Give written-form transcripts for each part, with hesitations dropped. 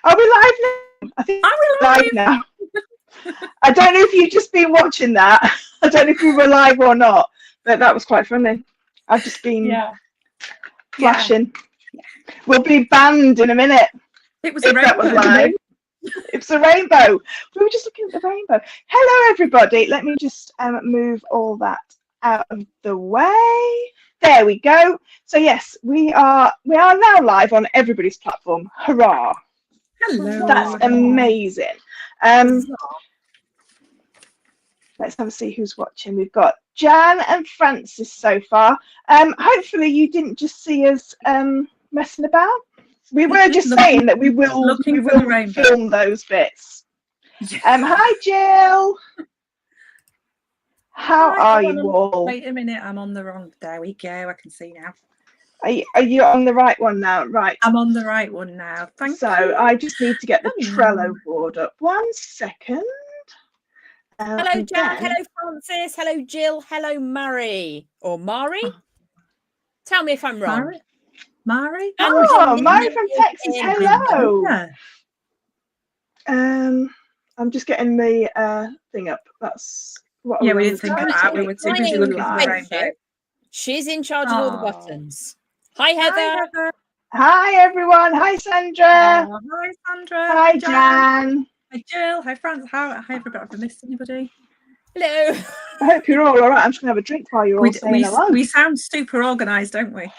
Are we live now? I think we're live now. I don't know if you've just been watching that. I don't know if we were live or not, but that was quite funny. I've just been flashing. Yeah. We'll be banned in a minute. It was a rainbow. That was live. It's a rainbow. We were just looking at the rainbow. Hello, everybody. Let me just move all that out of the way. There we go. So yes, we are now live on everybody's platform. Hurrah! Hello. That's amazing. Let's have a see who's watching. We've got Jan and Francis so far. Hopefully you didn't just see us messing about. We were just saying that we will film those bits. Hi Jill. How are you all? Wait a minute, I'm on the wrong. There we go. I can see now. Are you on the right one now? Right. I'm on the right one now. Thank you. So I just need to get the Trello board up. 1 second. Hello, Jan. Hello, Francis. Hello, Jill. Hello, Mari. Or Mari? Oh. Tell me if I'm wrong. Mari? Oh, Mari from Texas. Hello. Yeah. I'm just getting the thing up. That's what. Yeah, we didn't think of that. We were too busy looking at the rainbow. She's in charge of all the buttons. Hi, Heather. Hi, Heather. Hi, everyone. Hi, Sandra. Hi, Sandra. Hi, Jan. Hi, Jill. Hi, Francis. Hi, everybody. Have I missed anybody? Hello. I hope you're all right. I'm just going to have a drink while you're all saying hello. We sound super organised, don't we?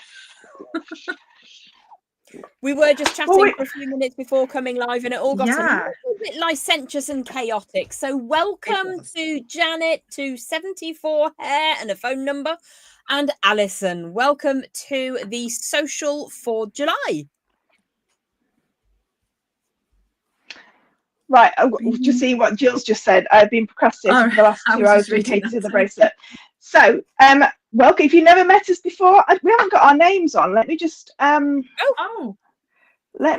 We were just chatting for a few minutes before coming live, and it all got a little bit licentious and chaotic. So welcome to Janet, to 74 Hair and a phone number, and Alison. Welcome to the social for July. Right, just see what Jill's just said. I've been procrastinating for the last 2 hours related to the bracelet. So, welcome. If you've never met us before, we haven't got our names on. Let me just let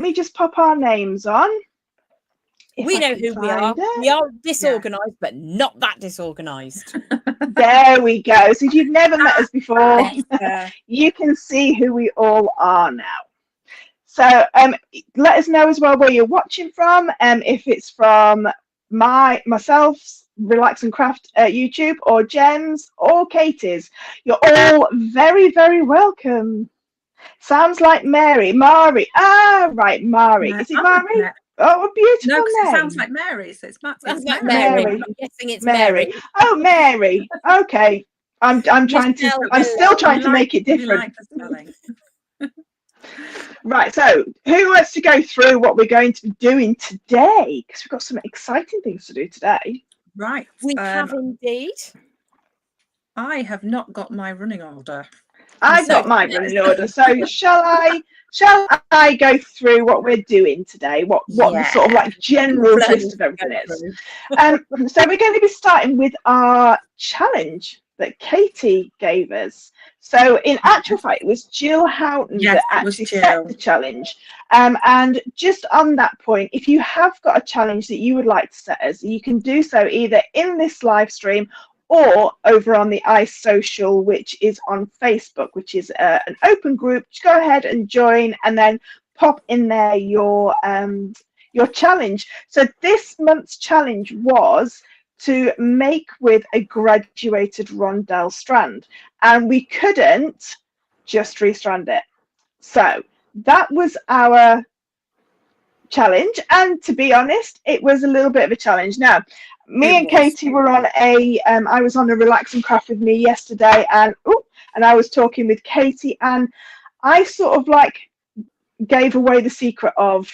me just pop our names on. We know who we are. We are disorganised, but not that disorganised. There we go. So if you've never met us before, you can see who we all are now. So let us know as well where you're watching from, if it's from myself, Relax and Craft YouTube, or Jem's, or Katie's. You're all very, very welcome. Sounds like Mari. Ah, right, Mari. Is it Mari? Oh, a beautiful name. It sounds like Mary, so it's like Mary. I'm guessing it's Mary. Oh, Mary. Okay. I'm still trying to make it different. Right, so who wants to go through what we're going to be doing today? Because we've got some exciting things to do today. Right. We have indeed. I have not got my running order. I've got my running order. So shall I go through what we're doing today? What the sort of like general gist of everything is? So we're going to be starting with our challenge that Katie gave us. So in actual fact, it was Jill Houghton that actually set the challenge. And just on that point, if you have got a challenge that you would like to set us, you can do so either in this live stream or over on the I.C.E social, which is on Facebook, which is an open group. Just go ahead and join, and then pop in there your challenge. So this month's challenge was to make with a graduated rondelle strand, and we couldn't just restrand it. So that was our challenge, and to be honest, it was a little bit of a challenge. Now, me and Katie were on I was on a Relax and Craft with me yesterday, and I was talking with Katie, and I sort of like gave away the secret of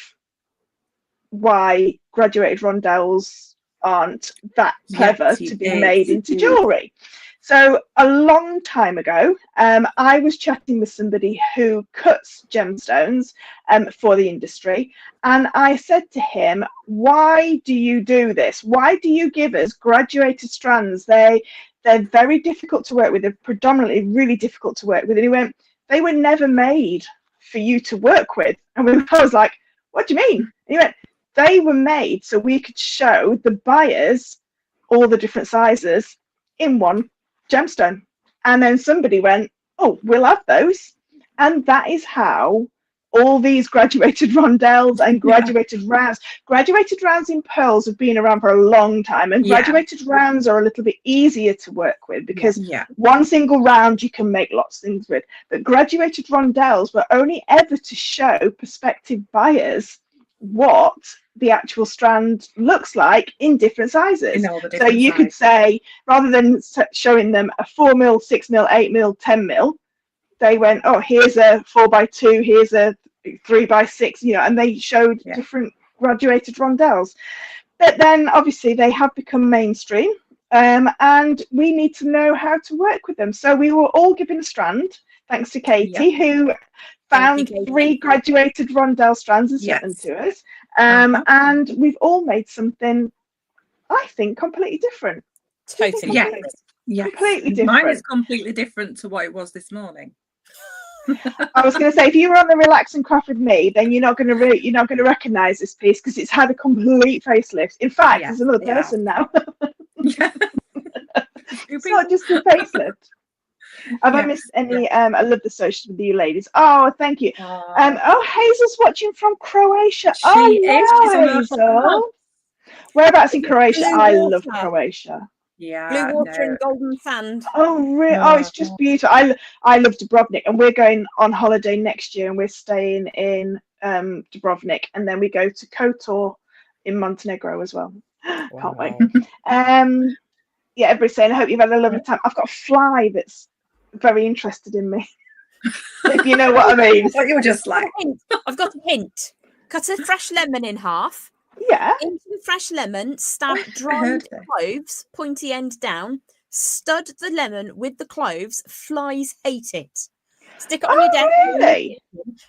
why graduated rondelles aren't that clever to be made into jewellery. So a long time ago, I was chatting with somebody who cuts gemstones for the industry, and I said to him, why do you do this? Why do you give us graduated strands? They're very difficult to work with. They're predominantly really difficult to work with. And he went, they were never made for you to work with. And I was like, what do you mean? And he went, they were made so we could show the buyers all the different sizes in one gemstone. And then somebody went, oh, we'll have those. And that is how all these graduated rondelles and graduated rounds. Graduated rounds in pearls have been around for a long time, and graduated rounds are a little bit easier to work with because one single round you can make lots of things with. But graduated rondelles were only ever to show prospective buyers what the actual strand looks like in different sizes. So you could say, rather than showing them a 4mm, 6mm, 8mm, 10mm, they went, oh, here's a 4x2, here's a 3x6, you know, and they showed different graduated rondelles. But then obviously they have become mainstream, and we need to know how to work with them. So we were all given a strand, thanks to Katie, who found 3 graduated rondelle strands and sent them to us. And we've all made something, I think, completely different. Totally. Completely different. Mine is completely different to what it was this morning. I was going to say, if you were on the Relax and Craft with me, then you're not going to recognise this piece because it's had a complete facelift. In fact, there's another person now. It's not just a facelift. Have I missed any? I love the socials with you ladies. Oh, thank you. Hazel's watching from Croatia. Hazel. Whereabouts in Croatia? I love Croatia. Blue water and golden sand. Oh, really? Oh, it's just beautiful. I love Dubrovnik, and we're going on holiday next year, and we're staying in Dubrovnik, and then we go to Kotor in Montenegro as well. Can't wait. Yeah, everybody's saying, I hope you've had a lovely time. I've got a fly that's very interested in me. If you know what I mean. What you were just like. I've got a hint. Cut a fresh lemon in half. Yeah. Into the fresh lemon, stab dried cloves, pointy end down, stud the lemon with the cloves. Flies hate it. Stick it on your desk. Really?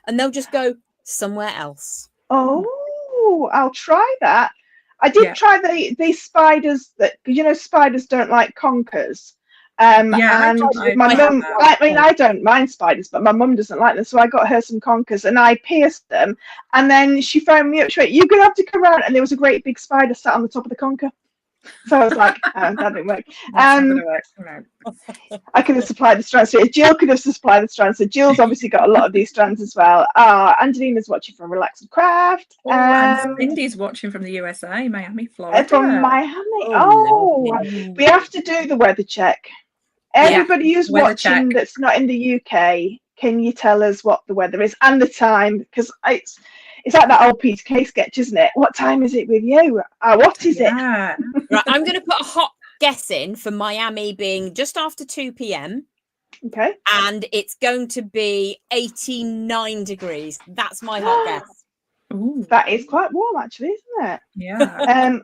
And they'll just go somewhere else. Oh, I'll try that. I did try these spiders that, you know, spiders don't like conkers. And my mum, I mean, I don't mind spiders, but my mum doesn't like them, so I got her some conkers and I pierced them, and then she phoned me up. She went, "You're gonna have to come around," and there was a great big spider sat on the top of the conker. So I was like, "Oh, that didn't work." I could have supplied the strands. So Jill could have supplied the strands. So Jill's obviously got a lot of these strands as well. Angelina's watching from Relax and Craft. And Cindy's watching from the USA, Miami, Florida. From Miami. We have to do the weather check. Everybody who's watching that's not in the UK, can you tell us what the weather is and the time? Because it's like that old Peter Kay sketch, isn't it? What time is it with you? What is it? Right, I'm going to put a hot guess in for Miami being just after 2 p.m. Okay. And it's going to be 89 degrees. That's my hot guess. Ooh. That is quite warm, actually, isn't it? Yeah.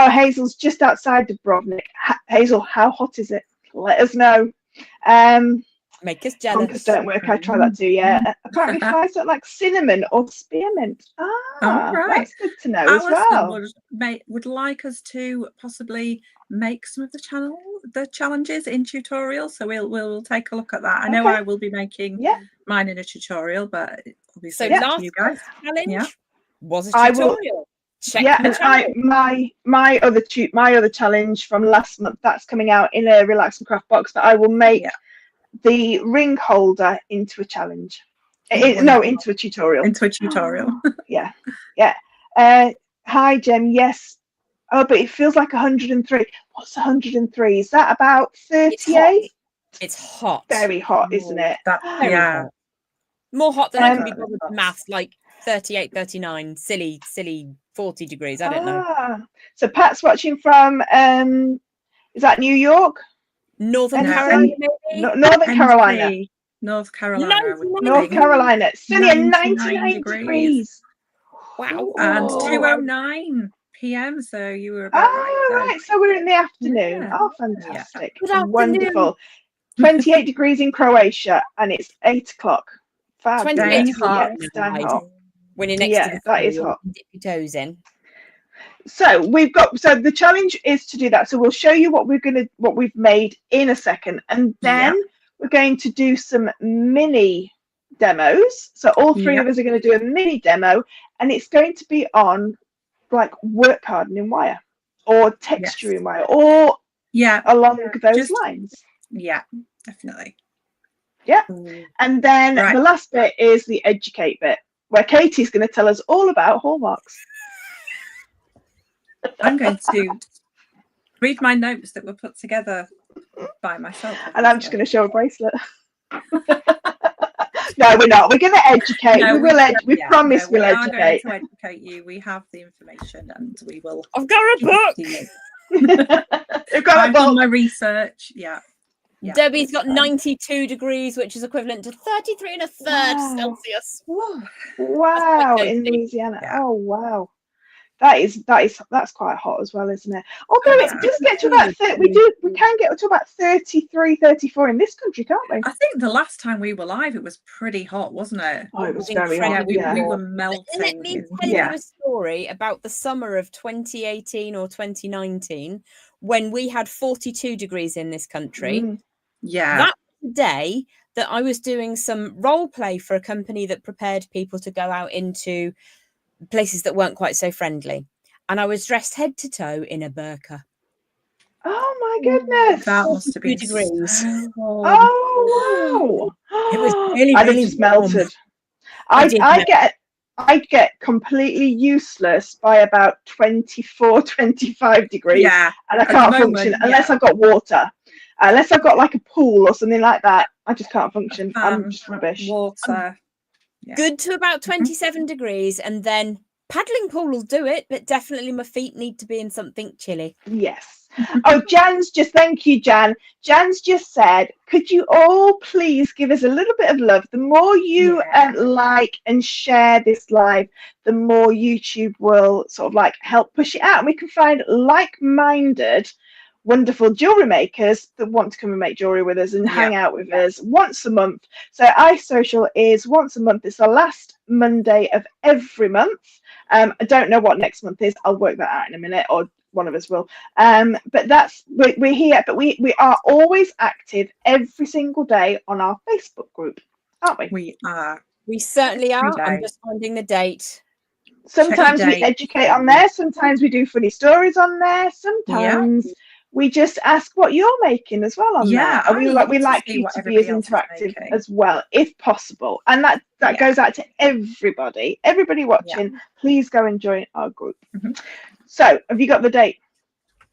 Hazel's just outside Dubrovnik. Hazel, how hot is it? Let us know. Make us jealous. Conkers don't work. I try that too. Yeah. Apparently, flies don't like cinnamon or spearmint. Right. That's good to know as well. Would like us to possibly make some of the challenges in tutorials. So we'll take a look at that. I know I will be making mine in a tutorial, but obviously last you guys. Challenge was a tutorial. My other challenge from last month, that's coming out in a Relax and Craft box, that I will make the ring holder into a challenge. Into a tutorial. Hi Jem. Yes. Oh, but it feels like 103. What's 103? Is that about 38? It's hot. Very hot, isn't it? More hot than I can be bothered with maths, like 38, 39, silly 40 degrees. I don't know. So Pat's watching from is that New York? Northern Carolina, maybe? Northern Carolina. North Carolina. North Carolina. Sunny and 99 degrees. Wow. And 2:09 p.m. So you were about right. So we're in the afternoon. Oh, fantastic. Wonderful. 28 degrees in Croatia, and it's 8 o'clock. 28 hot. When you're next to the that is hot. Dip your toes in. So the challenge is to do that. So we'll show you what we've made in a second, and then we're going to do some mini demos. So all three of us are going to do a mini demo, and it's going to be on like work hardening wire or texturing wire or along those lines. Yeah, definitely. Yeah. And then the last bit is the educate bit. where Katie's going to tell us all about hallmarks. I'm going to read my notes that were put together by myself. And I'm just going to show a bracelet. No, we're not. We're going to educate. No, we promise we'll educate. We are going to educate you. We have the information, and we will. I've got a book. I've done my research. Yeah. Debbie's got 92 degrees, which is equivalent to 33 1/3 Celsius. Wow, in Louisiana. Yeah. Oh wow. That's quite hot as well, isn't it? Although it does get to about 30, we can get to about 33, 34 in this country, can't we? I think the last time we were live, it was pretty hot, wasn't it? Oh, it was very hot. We were melting. Let me tell you a story about the summer of 2018 or 2019 when we had 42 degrees in this country. Yeah. That was the day that I was doing some role play for a company that prepared people to go out into places that weren't quite so friendly, and I was dressed head to toe in a burqa. Oh my goodness, that must have been degrees. Oh wow, it was really, I really just melted. I get completely useless by about 24, 25 degrees, and I can't function unless I've got water, unless I've got like a pool or something like that. I just can't function. I'm just rubbish. Water. Good to about 27 degrees, and then paddling pool will do it, but definitely my feet need to be in something chilly. Yes. Oh, thank you, Jan. Jan's just said, could you all please give us a little bit of love? The more you like and share this live, the more YouTube will sort of like help push it out, and we can find like-minded wonderful jewelry makers that want to come and make jewelry with us and hang out with us once a month. So iSocial is once a month. It's the last Monday of every month. I don't know what next month is. I'll work that out in a minute, or one of us will. But we're here, but we are always active every single day on our Facebook group, aren't we? We are. We certainly are. I'm just finding the date. Sometimes we educate on there. Sometimes we do funny stories on there. Sometimes we just ask what you're making as well on there. And we like you to be as interactive as well, if possible. And that goes out to everybody watching. Please go and join our group. So, have you got the date?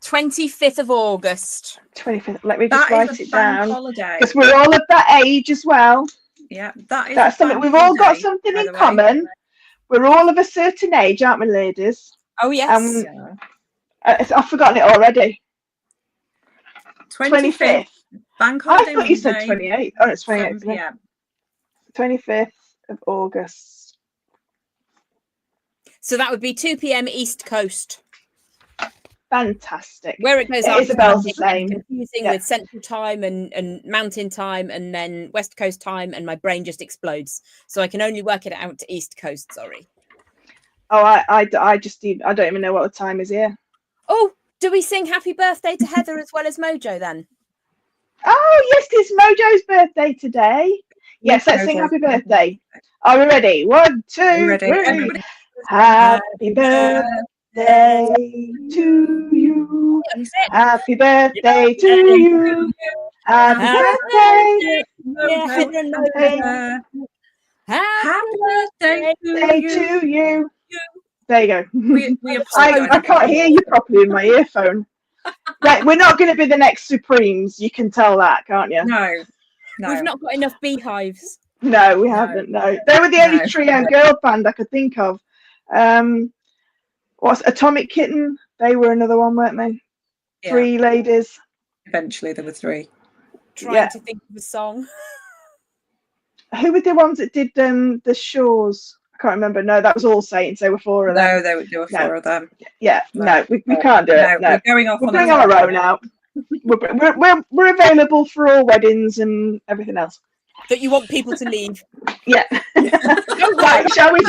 25th of August. 25th. Let me just write it down. Because we're all of that age as well. Yeah, that's something. We've all got something in common. We're all of a certain age, aren't we, ladies? Oh, yes. I've forgotten it already. 25th. Bank holiday. I thought you said 28th. Oh, it's 28th. 7 p.m. 25th of August. So that would be 2 p.m. East Coast. Fantastic. Where it goes Isabel's the same. Confusing with Central Time and Mountain Time and then West Coast Time, and my brain just explodes. So I can only work it out to East Coast. Sorry. Oh, I don't even know what the time is here. Oh, do we sing Happy Birthday to Heather as well as Mojo then? Oh yes, it's Mojo's birthday today. Yes, let's sing Happy Birthday. Are we ready? 1, 2, 3. Happy birthday to you. Happy birthday to you. Happy birthday. Happy birthday to you. There you go. I can't hear you properly in my earphone. Right, we're not going to be the next Supremes. You can tell that, can't you? No. We've not got enough beehives. No, we haven't. No, they were the only trio girl band I could think of. What's Atomic Kitten? They were another one, weren't they? Yeah. 3 ladies. Eventually, there were 3. Trying to think of a song. Who were the ones that did the Shores? I can't remember. No, that was All Saints. There were 4 of them. No, there were 4 of them. Yeah, no, we can't do it. No, we're going off. We're going on our own now. We're available for all weddings and everything else. That you want people to leave. Yeah. Right, shall we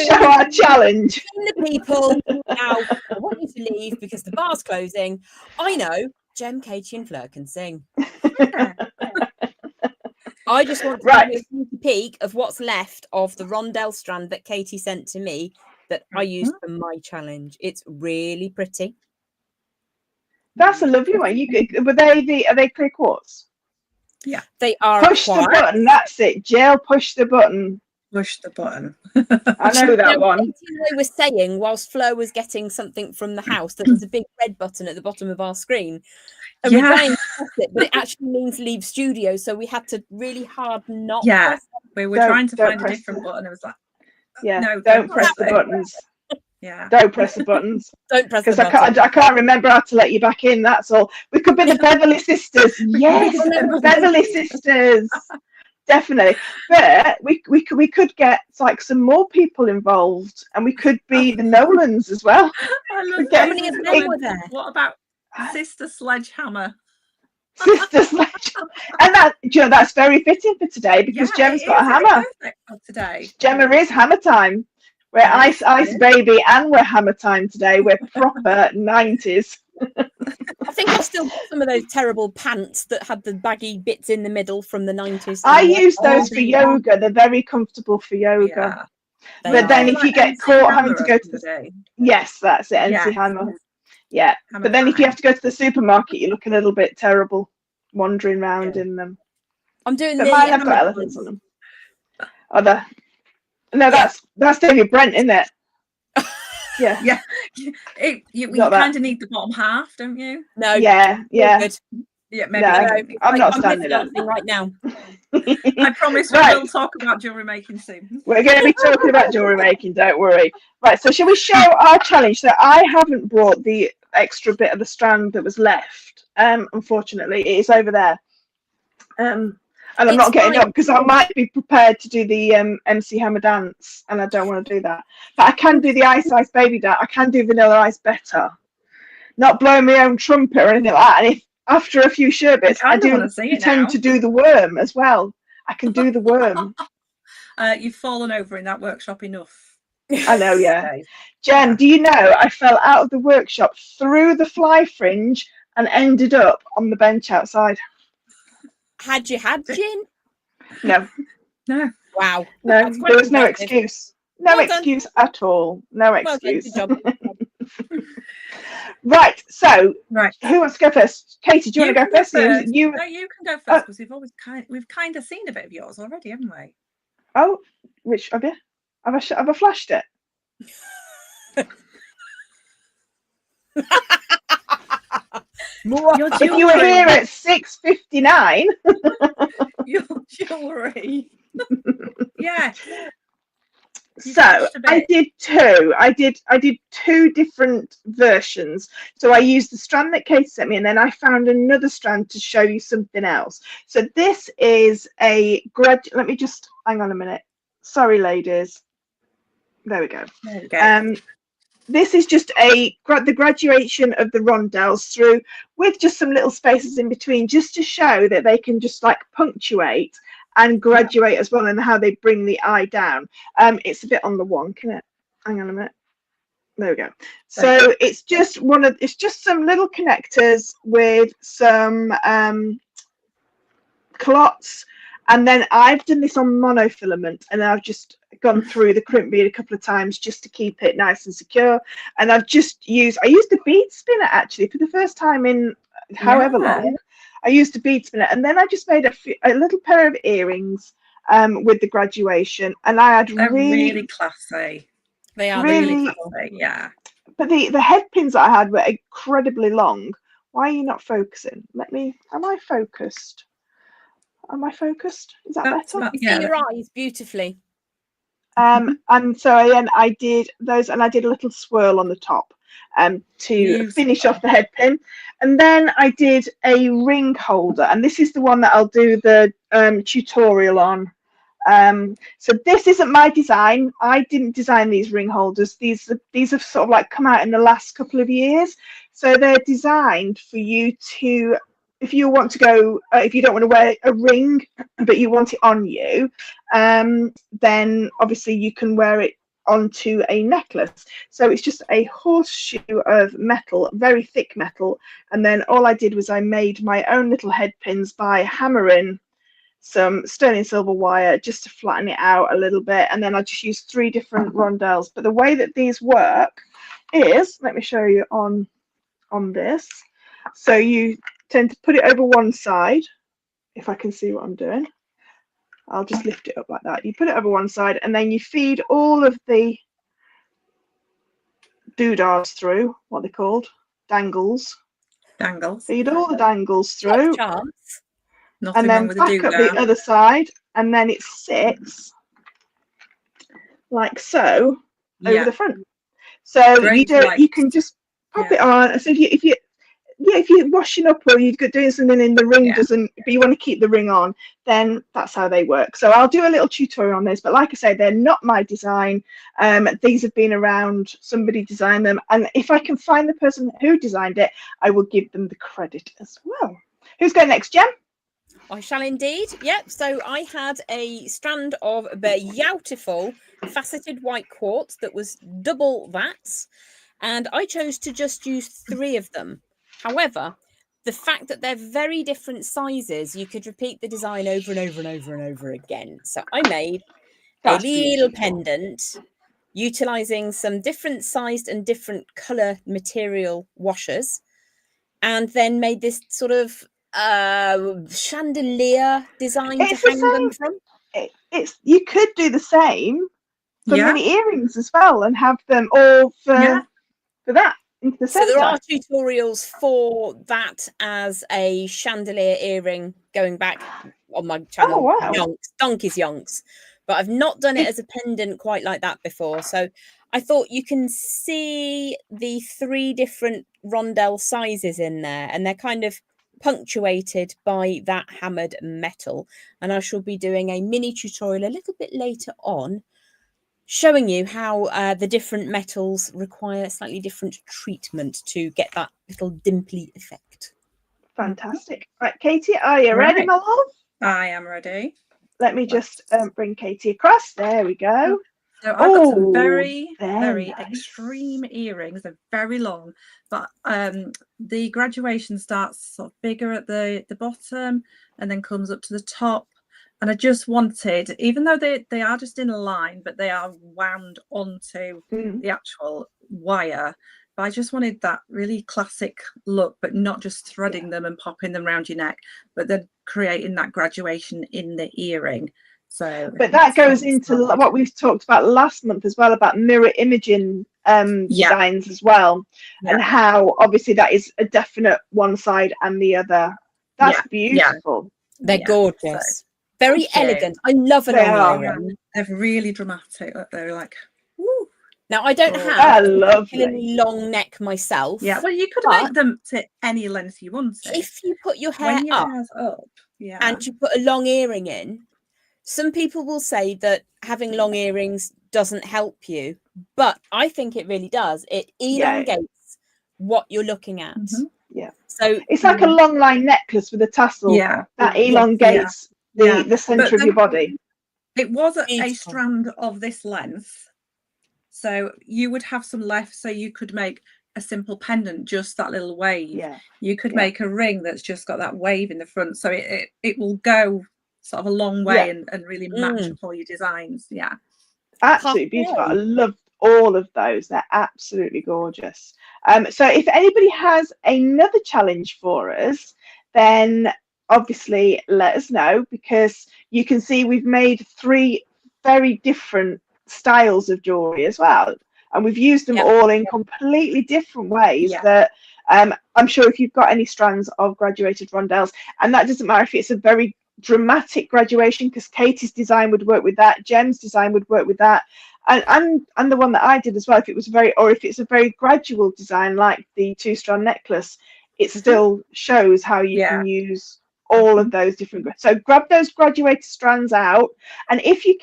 show our challenge? The people now, I want you to leave because the bar's closing. I know Jem, Katie, and Fleur can sing. I just want to give you a sneaky peek of what's left of the rondelle strand that Katie sent to me that I used for my challenge. It's really pretty. That's a lovely one. Are they clear quartz? Yeah, they are. Push the button. That's it, Jill. Push the button. Push the button. I know that one. I was saying, whilst Fleur was getting something from the house, that there's a big red button at the bottom of our screen. And we're trying to press it, but it actually means leave studio. So we had to really hard not press it. We were trying to find a different button. It was like, no, don't press the buttons. Yeah. Don't press the buttons. Don't press because I can't remember how to let you back in. That's all. We could be the Beverly Sisters. Yes, the Beverly Sisters. Definitely. But we could get like some more people involved, and we could be the Nolans as well. I love how many of them were there? What about Sister Sledgehammer? Sister Sledgehammer. And that, you know, that's very fitting for today because Gem's got a hammer. Today. Gemma is hammer time. We're ice baby, and we're hammer time today. We're proper 90s. I think I've still got some of those terrible pants that had the baggy bits in the middle from the 90s. I use those for yoga. They're very comfortable for yoga. Yeah, but then if you get caught having to go to the yes, that's it, MC Hammer. Yeah. But then if you have to go to the supermarket, you look a little bit terrible wandering around in them. I'm doing but mine have got elephants on them. Other. No, that's David Brent, isn't it? Yeah. You kind of need the bottom half, don't you? No. Yeah. Good. Yeah, maybe. No, I'm not standing up right now. I promise we will talk about jewellery making soon. We're going to be talking about jewellery making, don't worry. Right, so shall we show our challenge? So I haven't brought the extra bit of the strand that was left. Unfortunately, it is over there. And I'm not getting up because I might be prepared to do the MC Hammer dance, and I don't want to do that. But I can do the Ice Baby dance. I can do Vanilla Ice better. Not blowing my own trumpet or anything like that. And if after a few sherbets, I do pretend to do the worm as well. I can do the worm. You've fallen over in that workshop enough. I know, yeah. Jen, do you know I fell out of the workshop through the fly fringe and ended up on the bench outside? Had you had gin? No. No. Wow. No, there was no excuse. No excuse at all. No excuse. Right. So, who wants to go first? Katie, do you want to go first? No, you can go first because we've kind of seen a bit of yours already, haven't we? Oh, which have you? Have I flashed it? If you were here at 6:59, your jewellery. Yeah. So I did two. I did two different versions. So I used the strand that Katie sent me, and then I found another strand to show you something else. So this is a let me just hang on a minute. Sorry, ladies. There we go. There we go. This is just the graduation of the rondelles through with just some little spaces in between, just to show that they can just like punctuate and graduate as well, and how they bring the eye down. It's a bit on the wonk, isn't it? Hang on a minute. There we go. So it's just some little connectors with some clots. And then I've done this on monofilament, and I've just gone through the crimp bead a couple of times just to keep it nice and secure. And I used a bead spinner actually for the first time in however long. I used a bead spinner, and then I just made a little pair of earrings with the graduation, and I had really classy. They are really classy, yeah. But the head pins that I had were incredibly long. Why are you not focusing? Am I focused? Am I focused? Is that better? See your eyes beautifully. And so again, I did those, and I did a little swirl on the top to finish off the head pin. And then I did a ring holder, and this is the one that I'll do the tutorial on. So this isn't my design. I didn't design these ring holders. These have sort of like come out in the last couple of years. So they're designed for you to, if you want to go, if you don't want to wear a ring, but you want it on you, then obviously you can wear it onto a necklace. So it's just a horseshoe of metal, very thick metal. And then all I did was I made my own little head pins by hammering some sterling silver wire just to flatten it out a little bit. And then I just used 3 different rondelles. But the way that these work is, let me show you on this. So you tend to put it over one side, if I can see what I'm doing. I'll just lift it up like that. You put it over one side, and then you feed all of the doodahs through, what they're called, dangles. Feed all the dangles through, and then back up the other side, and then it sits like so over the front. So you can just pop it on. So if you're washing up or you're doing something in the ring but you want to keep the ring on, then that's how they work. So I'll do a little tutorial on this, but like I say, they're not my design. These have been around, somebody designed them, and if I can find the person who designed it, I will give them the credit as well. Who's going next, Jem? I shall indeed. Yep. So I had a strand of beautiful faceted white quartz that was double that, and I chose to just use 3 of them. However, the fact that they're very different sizes, you could repeat the design over and over and over and over again. So I made a little pendant utilizing some different sized and different color material washers, and then made this sort of chandelier design to hang them from. You could do the same for mini earrings as well, and have them all for that. So there are tutorials for that as a chandelier earring going back on my channel. Oh, wow. Donkey's Yonks. But I've not done it as a pendant quite like that before. So I thought you can see the 3 different rondelle sizes in there, and they're kind of punctuated by that hammered metal. And I shall be doing a mini tutorial a little bit later on, showing you how the different metals require slightly different treatment to get that little dimply effect. Fantastic. Right, Katie, are you ready, my love? I am ready. Let me just bring Katie across. There we go. So I've got some very nice. Extreme earrings. They're very long, but the graduation starts sort of bigger at the bottom and then comes up to the top. And I just wanted, even though they are just in a line, but they are wound onto the actual wire, but I just wanted that really classic look, but not just threading them and popping them around your neck, but then creating that graduation in the earring. So, but that goes into what we've talked about last month as well, about mirror imaging designs as well, and how obviously that is a definite one side and the other. That's beautiful. They're gorgeous. Very elegant. I love an earring. They're really dramatic. They're like, woo. Now, I don't have a particularly long neck myself. Yeah, well, you could make them to any length you want. If you put your hair up and you put a long earring in, some people will say that having long earrings doesn't help you, but I think it really does. It elongates what you're looking at. Yeah. So it's like a long line necklace with a tassel. Yeah. That elongates the center of your body. It was a strand of this length, so you would have some left, so you could make a simple pendant, just that little wave. Yeah. You could make a ring that's just got that wave in the front, so it will go sort of a long way and really match up all your designs. Yeah. Absolutely beautiful. I love all of those. They're absolutely gorgeous. So if anybody has another challenge for us, then obviously let us know, because you can see we've made 3 very different styles of jewelry as well, and we've used them all in completely different ways that I'm sure if you've got any strands of graduated rondelles, and that doesn't matter if it's a very dramatic graduation, because Katie's design would work with that, Jem's design would work with that, and the one that I did as well, if it's a very gradual design like the 2-strand necklace, it still shows how you can use all of those different. So grab those graduated strands out, and if you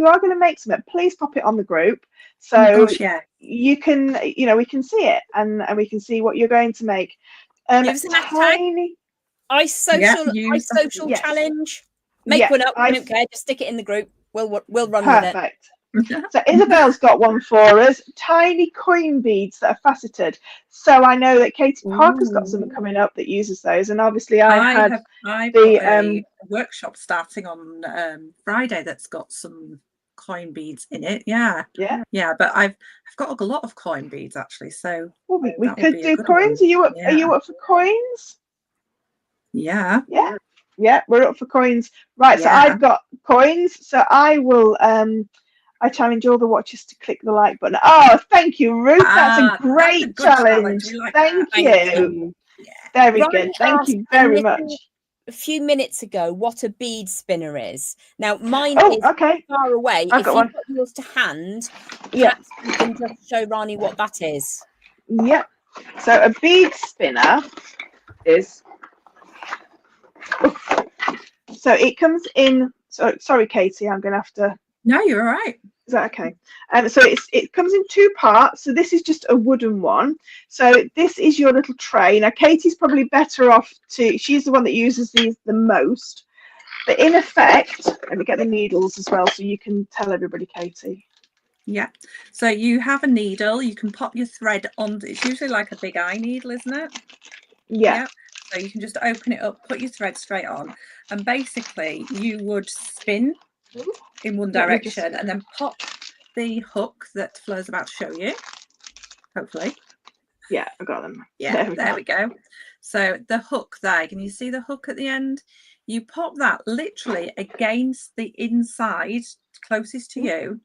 are going to make something, please pop it on the group, so you can, we can see it, and we can see what you're going to make. Tiny I.C.E challenge. Make one up. I don't care. Just stick it in the group. We'll run with it. Perfect. So Isabel's got one for us. Tiny coin beads that are faceted. So I know that Katie Parker's got something coming up that uses those, and obviously I've got a workshop starting on Friday that's got some coin beads in it. Yeah. But I've got a lot of coin beads actually. So we could do coins. Are you up for coins? Yeah. Yeah, we're up for coins. Right, so I've got coins. So I will I challenge all the watchers to click the like button. Oh, thank you, Ruth. That's a great challenge. Like thank you. Yeah. Very good. Thank you very much. A few minutes ago, what a bead spinner is. Now, mine is far away. If you've got yours to hand, perhaps you can just show Rani what that is. Yep. So a bead spinner is. So it comes in. So sorry, Katie. I'm going to have to. No, you're all right. Is that okay? So it comes in two parts. So this is just a wooden one. So this is your little tray. Now Katie's probably better off she's the one that uses these the most. But in effect, let me get the needles as well so you can tell everybody, Katie. Yeah. So you have a needle. You can pop your thread on. It's usually like a big eye needle, isn't it? Yeah. So you can just open it up, put your thread straight on, and basically you would spin in one direction and then pop the hook that Fleur's about to show you, hopefully. Yeah, I got them. Yeah, there we go. So the hook there, can you see the hook at the end? You pop that literally against the inside closest to you,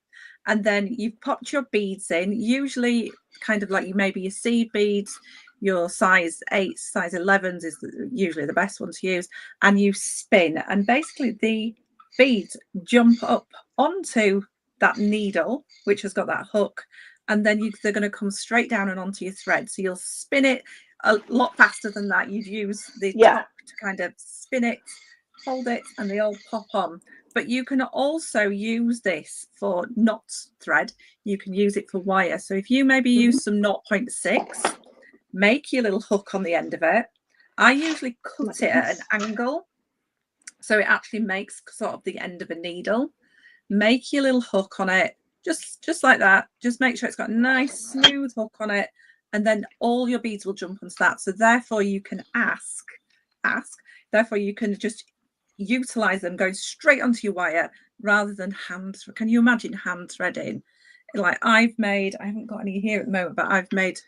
and then you've popped your beads in, usually kind of like maybe your seed beads. Your size 8s, size 11s is usually the best one to use, and you spin, and basically the beads jump up onto that needle, which has got that hook, and then they're going to come straight down and onto your thread. So you'll spin it a lot faster than that. You'd use the top to kind of spin it, hold it, and they all pop on. But you can also use this for knot thread. You can use it for wire. So if you maybe use some 0.6, make your little hook on the end of it. I usually cut it at an angle, so it actually makes sort of the end of a needle. Make your little hook on it, just like that. Just make sure it's got a nice smooth hook on it, and then all your beads will jump onto that. So therefore you can therefore you can just utilize them going straight onto your wire rather than hand. Can you imagine hand threading? Like I haven't got any here at the moment, but I've made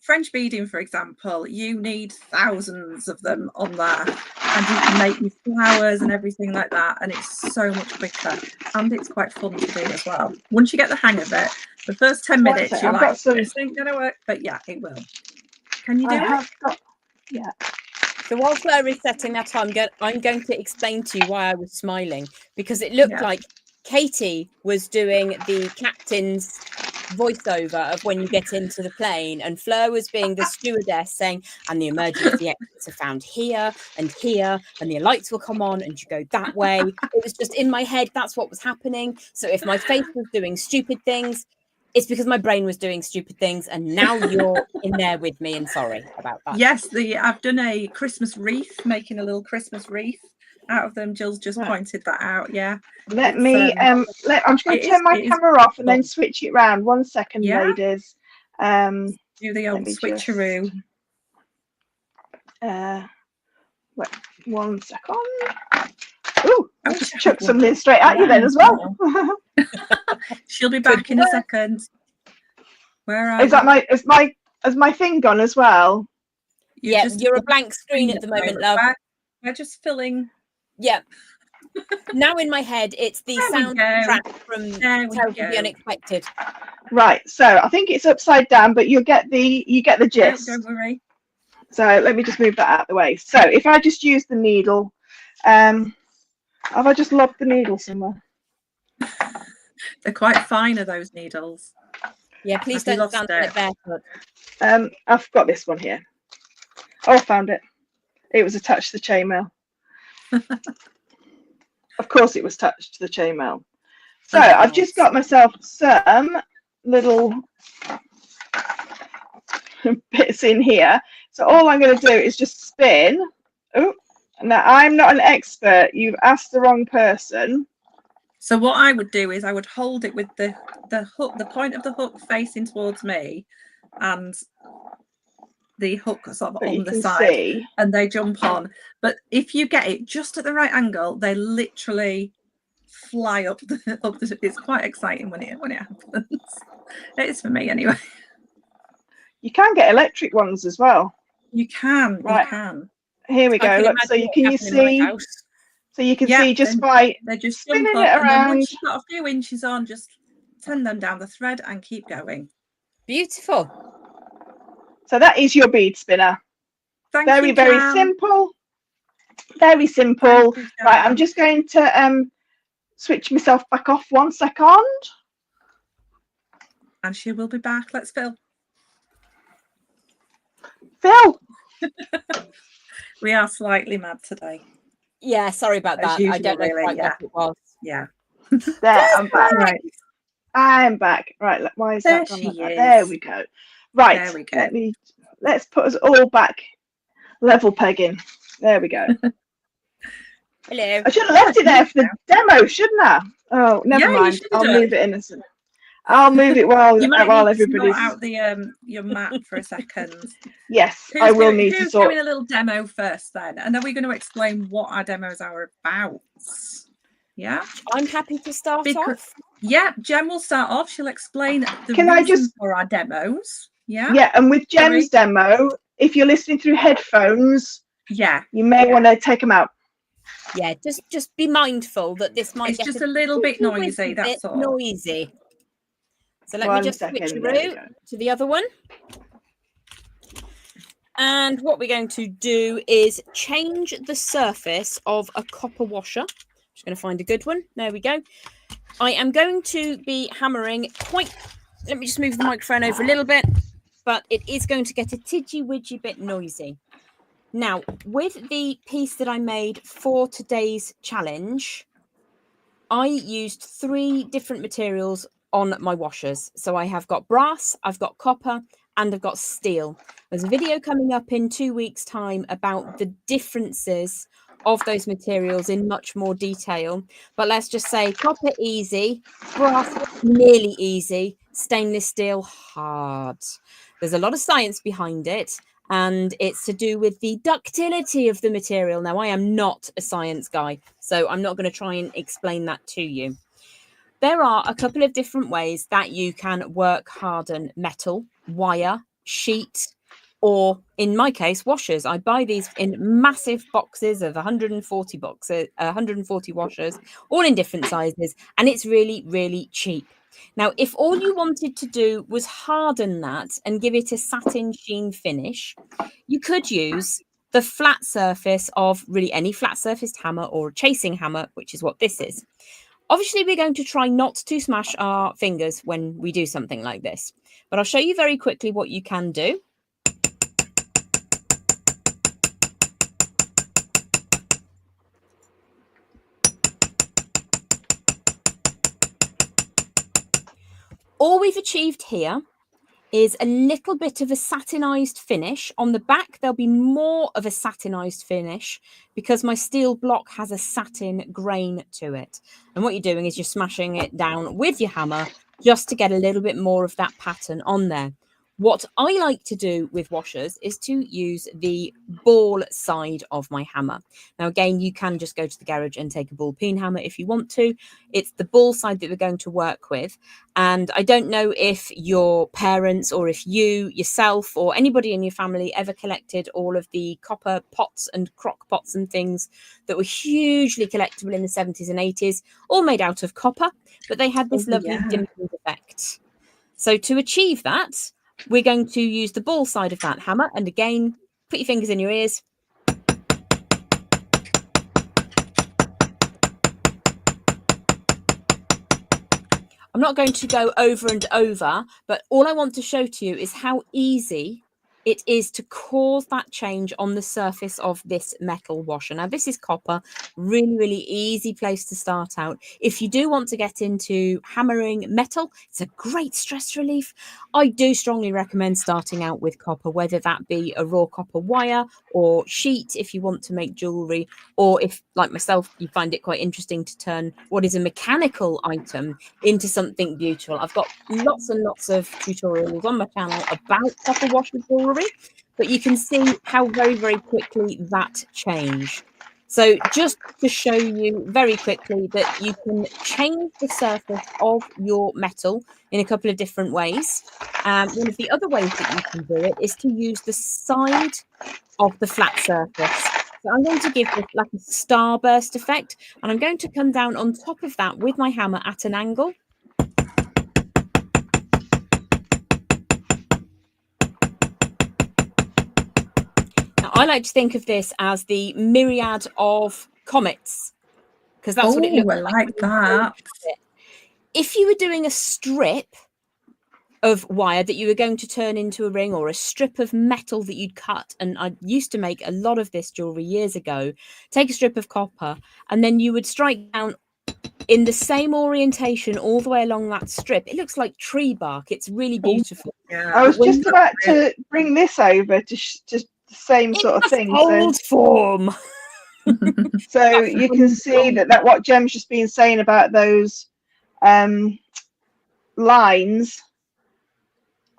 French beading, for example. You need thousands of them on there, and you can make your flowers and everything like that, and it's so much quicker, and it's quite fun to do as well. Once you get the hang of it, the first 10 minutes you're like, this ain't gonna work, but yeah, it will. Can you do it? Yeah. So while Fleur is setting that up, I'm going to explain to you why I was smiling, because it looked like Katie was doing the captain's voiceover of when you get into the plane, and Fleur was being the stewardess saying, and the emergency exits are found here, and the lights will come on and you go that way. It was just in my head, that's what was happening. So if my face was doing stupid things, it's because my brain was doing stupid things, and now you're in there with me, and sorry about that. Yes, I've done a Christmas wreath, making a little Christmas wreath out of them. Jill's just pointed that out. Yeah. I'm just going to turn my camera off and then switch it round. 1 second, ladies. Do the old switcheroo. Wait, 1 second. Ooh, I just chucked something straight at you then as well. She'll be back in a second. Where are is that has my thing gone as well? You're a blank screen at the moment, love. We're just filling. Yeah. Now in my head, it's the soundtrack from the Unexpected. Right. So I think it's upside down, but you get the gist. Don't worry. So let me just move that out of the way. So if I just use the needle, have I just lobbed the needle somewhere? They're quite fine, are those needles? Yeah, please don't stand there barefoot. I've got this one here. Oh, I found it. It was attached to the chainmail. Of course it was attached to the chainmail. So I've just got myself some little bits in here. So all I'm going to do is just spin. Oh, now I'm not an expert. You've asked the wrong person. So what I would do is I would hold it with the hook, the point of the hook facing towards me, and the hook sort of on the side, and they jump on. But if you get it just at the right angle, they literally fly up the it's quite exciting when it happens. It is for me anyway. You can get electric ones as well. You can. Right. You can. Here we go. Look, so you can see. So you can see just by they just spinning jump it up, around. And then once you've got a few inches on, just turn them down the thread and keep going. Beautiful. So that is your bead spinner. Very simple. Very simple. Right, I'm just going to switch myself back off 1 second. And she will be back. Let's Phil. Phil. We are slightly mad today. Yeah, sorry about that. I don't know quite what it was. Yeah. There, I'm back. Right. I'm back. Right, why is that gone like that? There we go. Right, there we go. Let's put us all back level pegging. There we go. Hello. I should have left it there for the demo, shouldn't I? Oh, never mind. I'll move it innocent. I'll move it while everybody's out the your mat for a second. Yes, I will need to sort. Who's doing a little demo first then, and then we're going to explain what our demos are about. Yeah, I'm happy to start off. Yeah, Jem will start off. She'll explain the reason for our demos. Yeah. Yeah, and with Jem's demo, if you're listening through headphones, you may want to take them out. Yeah, just be mindful that this might get just a little bit noisy. That's all. Noisy. So let me just switch route to the other one. And what we're going to do is change the surface of a copper washer. Just going to find a good one. There we go. I am going to be hammering let me just move the microphone over a little bit, but it is going to get a tidgy-widgy bit noisy. Now, with the piece that I made for today's challenge, I used 3 different materials on my washers. So I have got brass, I've got copper, and I've got steel. There's a video coming up in 2 weeks' time about the differences of those materials in much more detail. But let's just say copper easy, brass nearly easy, stainless steel hard. There's a lot of science behind it, and it's to do with the ductility of the material. Now, I am not a science guy, so I'm not going to try and explain that to you. There are a couple of different ways that you can work harden metal, wire, sheet, or in my case, washers. I buy these in massive boxes of 140 washers, all in different sizes, and it's really, really cheap. Now, if all you wanted to do was harden that and give it a satin sheen finish, you could use the flat surface of really any flat surfaced hammer or a chasing hammer, which is what this is. Obviously, we're going to try not to smash our fingers when we do something like this, but I'll show you very quickly what you can do. All we've achieved here is a little bit of a satinized finish. On the back, there'll be more of a satinized finish because my steel block has a satin grain to it. And what you're doing is you're smashing it down with your hammer just to get a little bit more of that pattern on there. What I like to do with washers is to use the ball side of my hammer. Now, again, you can just go to the garage and take a ball peen hammer if you want to. It's the ball side that we're going to work with. And I don't know if your parents or if you yourself or anybody in your family ever collected all of the copper pots and crock pots and things that were hugely collectible in the 70s and 80s, all made out of copper, but they had this lovely dimpling effect. So to achieve that, we're going to use the ball side of that hammer. And again, put your fingers in your ears. I'm not going to go over and over, but all I want to show to you is how easy it is to cause that change on the surface of this metal washer. Now, this is copper, really, really easy place to start out. If you do want to get into hammering metal, it's a great stress relief. I do strongly recommend starting out with copper, whether that be a raw copper wire or sheet if you want to make jewellery, or if, like myself, you find it quite interesting to turn what is a mechanical item into something beautiful. I've got lots and lots of tutorials on my channel about copper washer jewellery, but you can see how very, very quickly that changed. So just to show you very quickly that you can change the surface of your metal in a couple of different ways. One of the other ways that you can do it is to use the side of the flat surface. So I'm going to give this like a starburst effect, and I'm going to come down on top of that with my hammer at an angle. Now, I like to think of this as the myriad of comets, because that's what it looks like. I like that. If you were doing a strip of wire that you were going to turn into a ring, or a strip of metal that you'd cut, and I used to make a lot of this jewelry years ago, take a strip of copper and then you would strike down in the same orientation all the way along that strip. It looks like tree bark. It's really beautiful. Yeah. I was just about to bring this over to just the same sort of thing. Old form. So you can see that what Jem's just been saying about those lines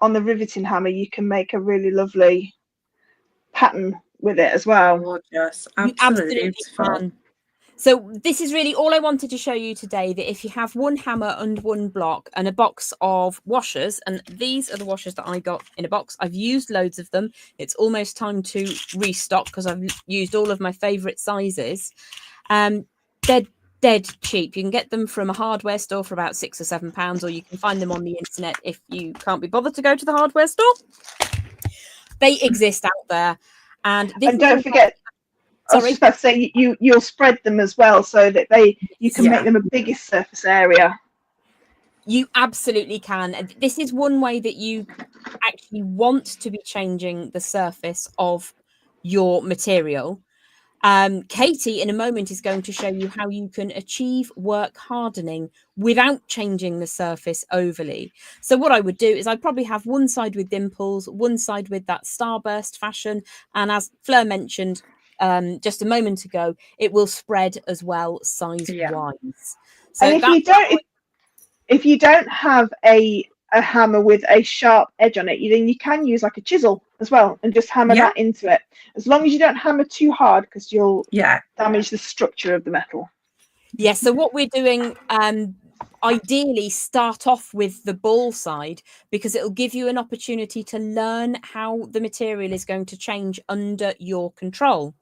on the riveting hammer, you can make a really lovely pattern with it as well. Gorgeous. Absolutely can. So this is really all I wanted to show you today, that if you have one hammer and one block and a box of washers, and these are the washers that I got in a box. I've used loads of them. It's almost time to restock because I've used all of my favorite sizes. They're dead cheap. You can get them from a hardware store for about £6 or £7, or you can find them on the internet if you can't be bothered to go to the hardware store. They exist out there. And don't forget, I was just about to say, you'll spread them as well so that you can make them a bigger surface area. You absolutely can. This is one way that you actually want to be changing the surface of your material. Katie in a moment is going to show you how you can achieve work hardening without changing the surface overly. So what I would do is I'd probably have one side with dimples, one side with that starburst fashion, and as Fleur mentioned just a moment ago, it will spread as well size wise. So and if you don't have a hammer with a sharp edge on it, then you can use like a chisel as well and just hammer that into it, as long as you don't hammer too hard, because you'll damage the structure of the metal. So what we're doing, ideally start off with the ball side, because it'll give you an opportunity to learn how the material is going to change under your control.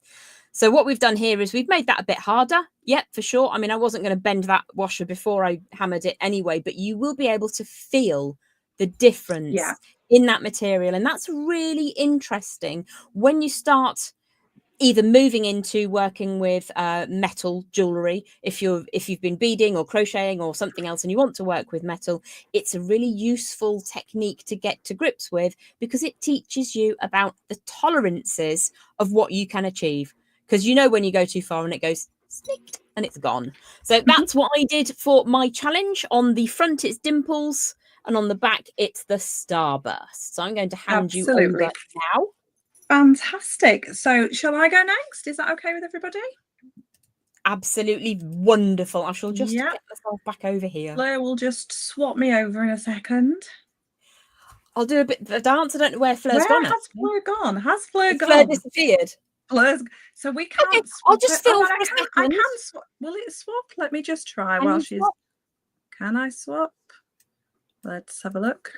So what we've done here is we've made that a bit harder. Yep, for sure. I mean, I wasn't going to bend that washer before I hammered it anyway, but you will be able to feel the difference in that material. And that's really interesting when you start either moving into working with metal jewellery. If you've been beading or crocheting or something else and you want to work with metal, it's a really useful technique to get to grips with, because it teaches you about the tolerances of what you can achieve. Because you know when you go too far and it goes sneaked and it's gone. So that's what I did for my challenge. On the front it's dimples, and on the back it's the starburst. So I'm going to hand you over now. Fantastic. So shall I go next? Is that okay with everybody? Absolutely wonderful. I shall just get myself back over here. Fleur will just swap me over in a second. I'll do a bit of a dance. I don't know where Fleur's gone. Where has Fleur gone? Has Fleur gone? Fleur disappeared. So we can't. Okay, I'll just feel for a second. I can swap. Will it swap? Let me just try while she's. Can I swap? Let's have a look.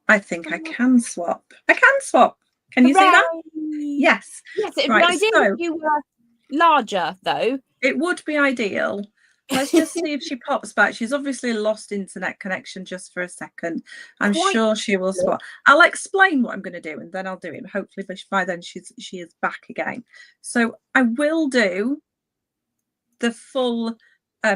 I think I can swap. I can swap. Can you see that? Yes. Yes, it'd be ideal if you were larger, though. It would be ideal. Let's just see if she pops back. She's obviously lost internet connection just for a second. I'm sure she will swap. I'll explain what I'm going to do and then I'll do it. Hopefully by then she is back again. So I will do the full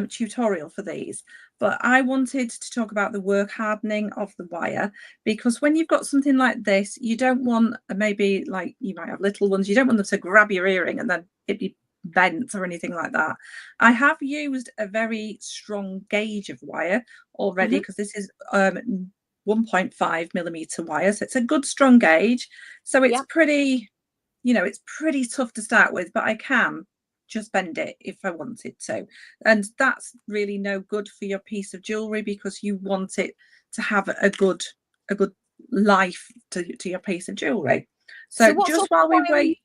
tutorial for these, but I wanted to talk about the work hardening of the wire, because when you've got something like this, you don't want, maybe like you might have little ones, you don't want them to grab your earring and then it be bent or anything like that. I have used a very strong gauge of wire already, because this is 1.5 millimeter wire, so it's a good strong gauge. So it's pretty, it's pretty tough to start with, but I can just bend it if I wanted to, and that's really no good for your piece of jewelry, because you want it to have a good life to your piece of jewelry. So just while we wait,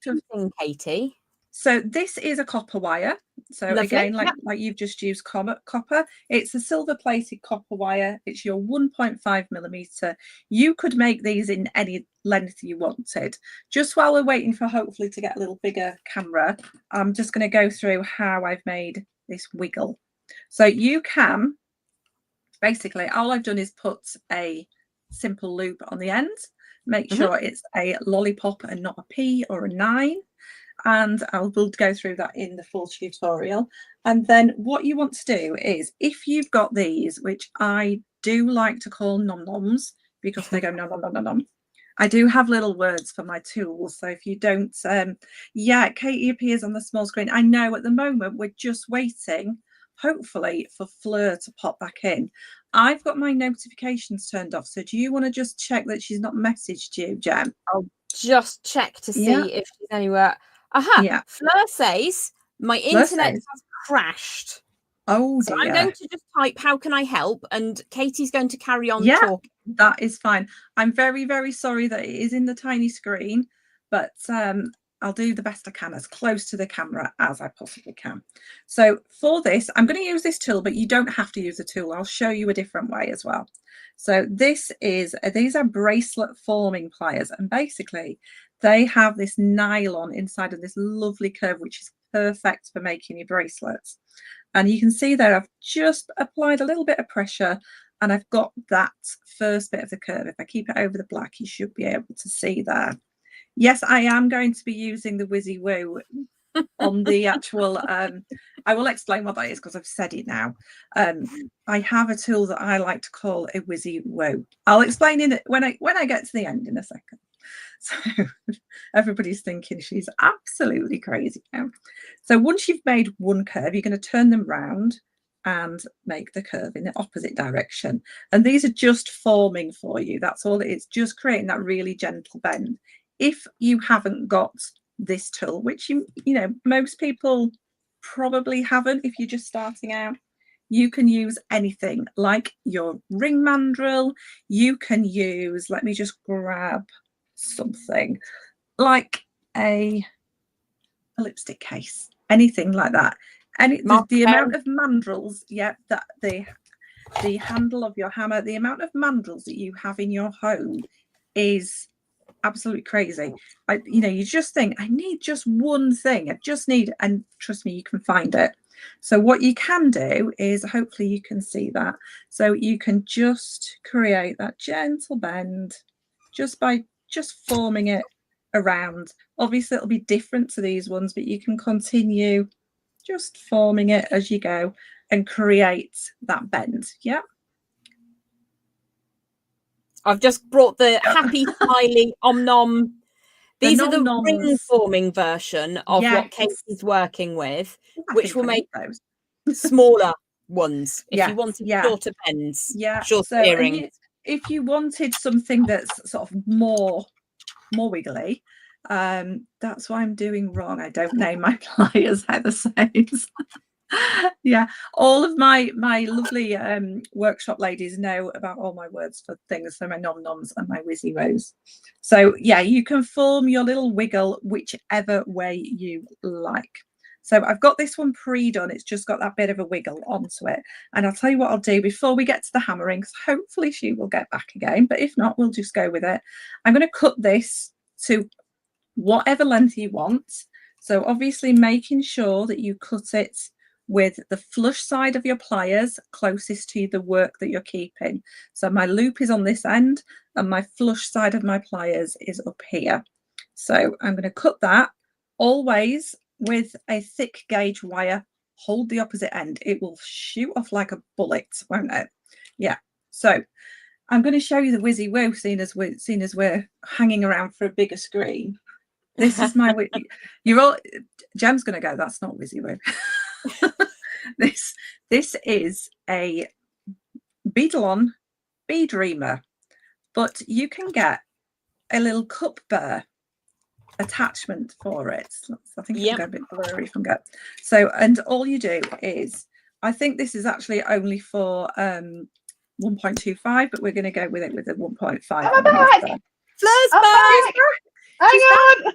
Katie. So this is a copper wire. So Lovely. Again, like you've just used copper. It's a silver plated copper wire. It's your 1.5 millimeter. You could make these in any length you wanted. Just while we're waiting for hopefully to get a little bigger camera, I'm just going to go through how I've made this wiggle. So you can basically, all I've done is put a simple loop on the end, make sure it's a lollipop and not a P or a 9. And we'll go through that in the full tutorial. And then what you want to do is, if you've got these, which I do like to call nom-noms because they go nom nom nom nom nom, I do have little words for my tools. So if you don't, yeah, Katie appears on the small screen. I know at the moment we're just waiting, hopefully, for Fleur to pop back in. I've got my notifications turned off. So do you want to just check that she's not messaged you, Jem? I'll just check to see if she's anywhere. Aha, yeah. Fleur says, my internet has crashed. Oh, so dear. I'm going to just type, how can I help? And Katie's going to carry on talking. That is fine. I'm very, very sorry that it is in the tiny screen, but I'll do the best I can, as close to the camera as I possibly can. So for this, I'm going to use this tool, but you don't have to use a tool. I'll show you a different way as well. So these are bracelet forming pliers, and basically they have this nylon inside of this lovely curve, which is perfect for making your bracelets. And you can see there I've just applied a little bit of pressure and I've got that first bit of the curve. If I keep it over the black, you should be able to see there. Yes, I am going to be using the Whizzy Woo on the actual, I will explain what that is because I've said it now. I have a tool that I like to call a Whizzy Woo. I'll explain it when I get to the end in a second. So everybody's thinking she's absolutely crazy now. So once you've made one curve, you're going to turn them round and make the curve in the opposite direction. And these are just forming for you. That's all it is, just creating that really gentle bend. If you haven't got this tool, which you know most people probably haven't, if you're just starting out, you can use anything like your ring mandrel. You can use, let me just grab something like a lipstick case, anything like that. And the amount of mandrels, that the handle of your hammer, the amount of mandrels that you have in your home is absolutely crazy. You just think, I need just one thing. I just need, and trust me, you can find it. So what you can do is, hopefully you can see that. So you can just create that gentle bend just by forming it around. Obviously it'll be different to these ones, but you can continue just forming it as you go and create that bend. Yeah. I've just brought the happy smiley om-nom. These are the ring forming version of what Katie's working with, which will make those smaller ones if you wanted shorter bends, shorter earrings. If you wanted something that's sort of more wiggly, that's what I'm doing wrong. I don't name my pliers, Heather says. Yeah, all of my lovely workshop ladies know about all my words for things, so my nom-noms and my Whizzy Woos. So yeah, you can form your little wiggle whichever way you like. So I've got this one pre-done. It's just got that bit of a wiggle onto it. And I'll tell you what I'll do before we get to the hammering, because hopefully she will get back again, but if not, we'll just go with it. I'm going to cut this to whatever length you want. So obviously making sure that you cut it with the flush side of your pliers closest to the work that you're keeping. So my loop is on this end and my flush side of my pliers is up here. So I'm going to cut that always with a thick gauge wire. Hold the opposite end. It will shoot off like a bullet, won't it? Yeah. So I'm going to show you the Whizzy Woo, seeing as we're hanging around for a bigger screen. This is my you're all Jem's going to go, that's not Whizzy Woo. This is a beadle-on bead reamer, but you can get a little cup bear attachment for it. I think it's a bit blurry from go. So, and all you do is, I think this is actually only for 1.25, but we're going to go with it with a 1.5. Fleur's back. Hang on.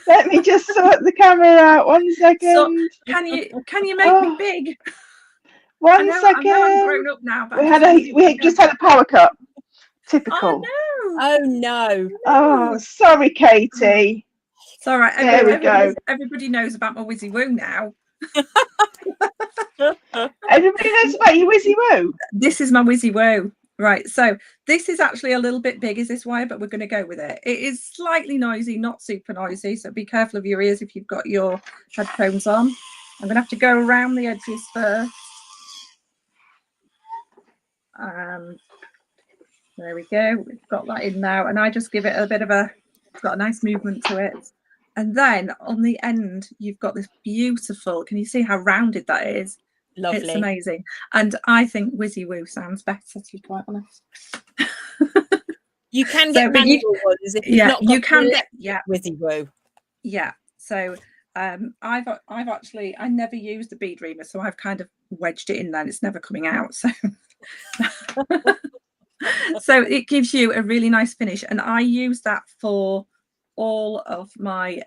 Let me just sort the camera out. 1 second. So, can you make me big? 1 second. I know I'm grown up now, but we just had a power cut. Typical. Oh no. Oh, sorry, Katie. It's all right. There we go. Everybody knows about my Wizzy Woo now. Everybody knows about your Wizzy Woo. This is my Wizzy Woo. Right, so this is actually a little bit big, is this wire, but we're going to go with it. It is slightly noisy, not super noisy, so be careful of your ears if you've got your headphones on. I'm going to have to go around the edges first. There we go. We've got that in now, and I just give it a bit of it's got a nice movement to it. And then on the end, you've got this beautiful, can you see how rounded that is? Lovely. It's amazing. And I think Wizzy Woo sounds better, to be quite honest. You can get manual ones if you've not got you can get Wizzy Woo. Yeah. So I've actually never used the bead reamer, so I've kind of wedged it in there and it's never coming out. So so it gives you a really nice finish, and I use that for all of my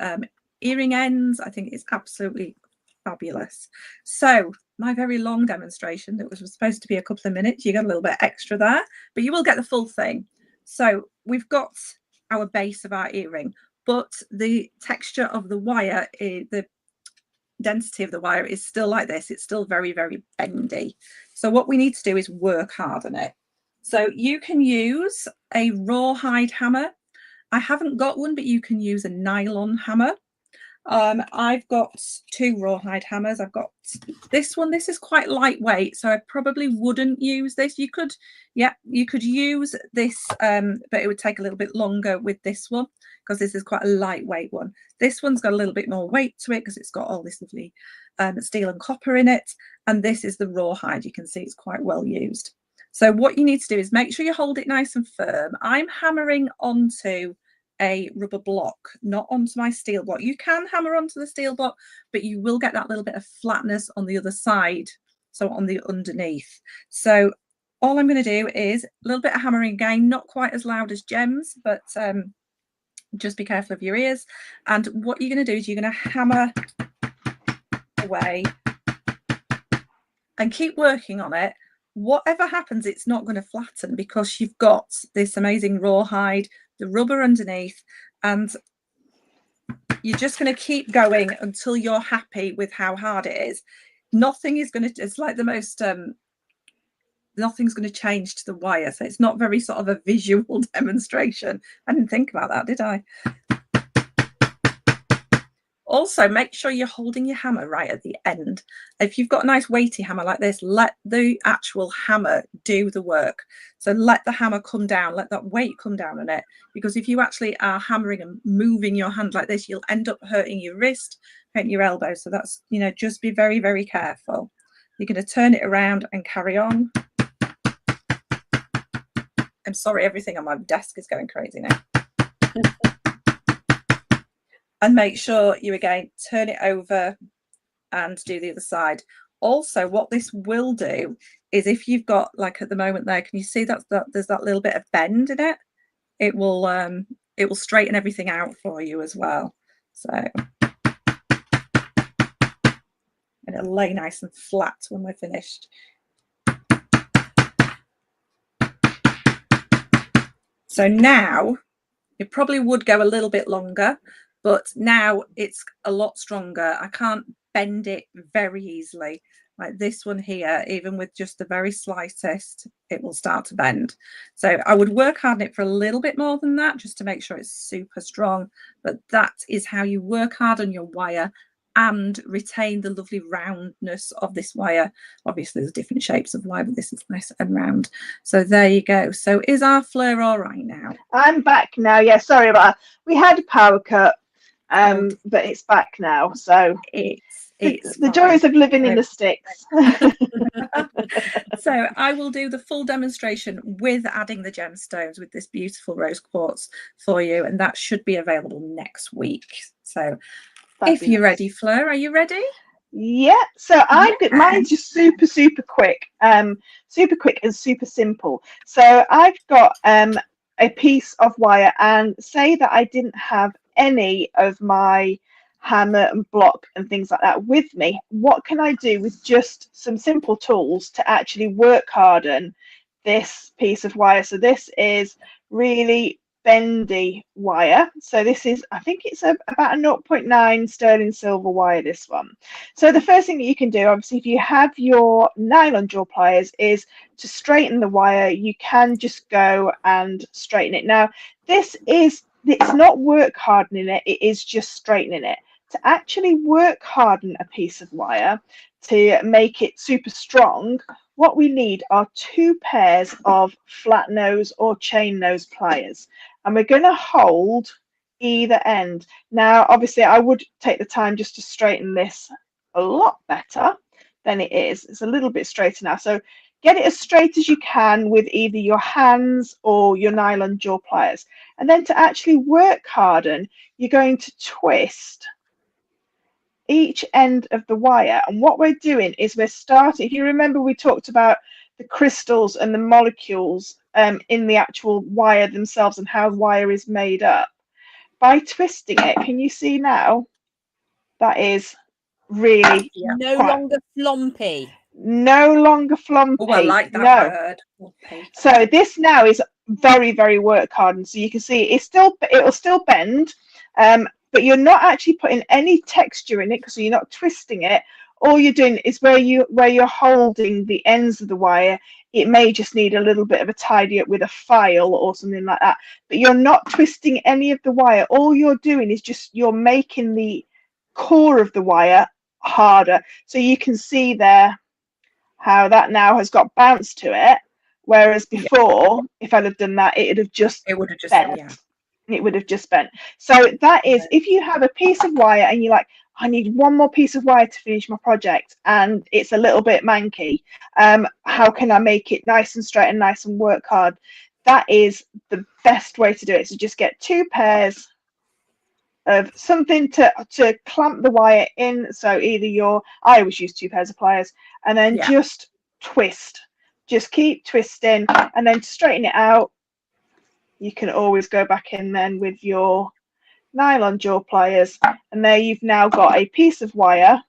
earring ends. I think it's absolutely fabulous. So my very long demonstration that was supposed to be a couple of minutes, you got a little bit extra there, but you will get the full thing. So we've got our base of our earring, but the texture of the wire, the density of the wire is still like this. It's still very, very bendy. So what we need to do is work hard on it. So you can use a rawhide hammer. I haven't got one, but you can use a nylon hammer. I've got 2 rawhide hammers. I've got this one. This is quite lightweight, so I probably wouldn't use this. You could use this, but it would take a little bit longer with this one because this is quite a lightweight one. This one's got a little bit more weight to it because it's got all this lovely steel and copper in it, and this is the rawhide. You can see it's quite well used. So what you need to do is make sure you hold it nice and firm. I'm hammering onto a rubber block, not onto my steel block. You can hammer onto the steel block, but you will get that little bit of flatness on the other side, so on the underneath. So all I'm going to do is a little bit of hammering again, not quite as loud as Jem's, but just be careful of your ears. And what you're going to do is you're going to hammer away and keep working on it. Whatever happens, it's not going to flatten because you've got this amazing rawhide, the rubber underneath, and you're just going to keep going until you're happy with how hard it is. Nothing is going to, it's like the most, nothing's going to change to the wire. So it's not very sort of a visual demonstration. I didn't think about that, did I? Also, make sure you're holding your hammer right at the end. If you've got a nice weighty hammer like this, let the actual hammer do the work. So let the hammer come down, let that weight come down on it. Because if you actually are hammering and moving your hand like this, you'll end up hurting your wrist, hurting your elbow. So that's, you know, just be very, very careful. You're going to turn it around and carry on. I'm sorry, everything on my desk is going crazy now. And make sure you again turn it over and do the other side. Also, what this will do is if you've got, like at the moment there, can you see that there's that little bit of bend in it? It will straighten everything out for you as well. So, and it'll lay nice and flat when we're finished. So now it probably would go a little bit longer, but now it's a lot stronger. I can't bend it very easily. Like this one here, even with just the very slightest, it will start to bend. So I would work hard on it for a little bit more than that, just to make sure it's super strong. But that is how you work hard on your wire and retain the lovely roundness of this wire. Obviously, there's different shapes of wire, but this is nice and round. So there you go. So is our Fleur all right now? I'm back now. Yeah, sorry about that. We had a power cut, but it's back now. So it's the joys of living in the sticks. So I will do the full demonstration with adding the gemstones with this beautiful rose quartz for you, and that should be available next week. So if you're ready, Fleur, are you ready? Yeah, so mine's just super quick, and super simple. So I've got a piece of wire, and say that I didn't have any of my hammer and block and things like that with me, what can I do with just some simple tools to actually work harden this piece of wire? So this is really bendy wire. So this is, I think it's about a 0.9 sterling silver wire, this one. So the first thing that you can do, obviously, if you have your nylon jaw pliers, is to straighten the wire. You can just go and straighten it. Now, it's not work hardening it, it is just straightening it. To actually work harden a piece of wire to make it super strong, what we need are 2 pairs of flat nose or chain nose pliers, and we're going to hold either end. Now, obviously, I would take the time just to straighten this a lot better than it is. It's a little bit straighter now. So get it as straight as you can with either your hands or your nylon jaw pliers. And then to actually work harden, you're going to twist each end of the wire. And what we're doing is we're starting, if you remember, we talked about the crystals and the molecules in the actual wire themselves and how wire is made up. By twisting it, can you see now? That is really no longer flompy. No longer flompy. Oh, I like that word. So this now is very, very work hardened. So you can see it'll still bend, but you're not actually putting any texture in it because you're not twisting it. All you're doing is where you're holding the ends of the wire, it may just need a little bit of a tidy up with a file or something like that. But you're not twisting any of the wire. All you're doing is you're making the core of the wire harder. So you can see there how that now has got bounce to it. Whereas before, if I'd have done that, it would have just bent. Yeah. It would have just bent. So that is, if you have a piece of wire and you're like, I need one more piece of wire to finish my project and it's a little bit manky, how can I make it nice and straight and nice and work hard? That is the best way to do it. So just get 2 pairs of something to clamp the wire in. So either I always use 2 pairs of pliers, and then just twist. Just keep twisting, and then to straighten it out, you can always go back in then with your nylon jaw pliers, and there you've now got a piece of wire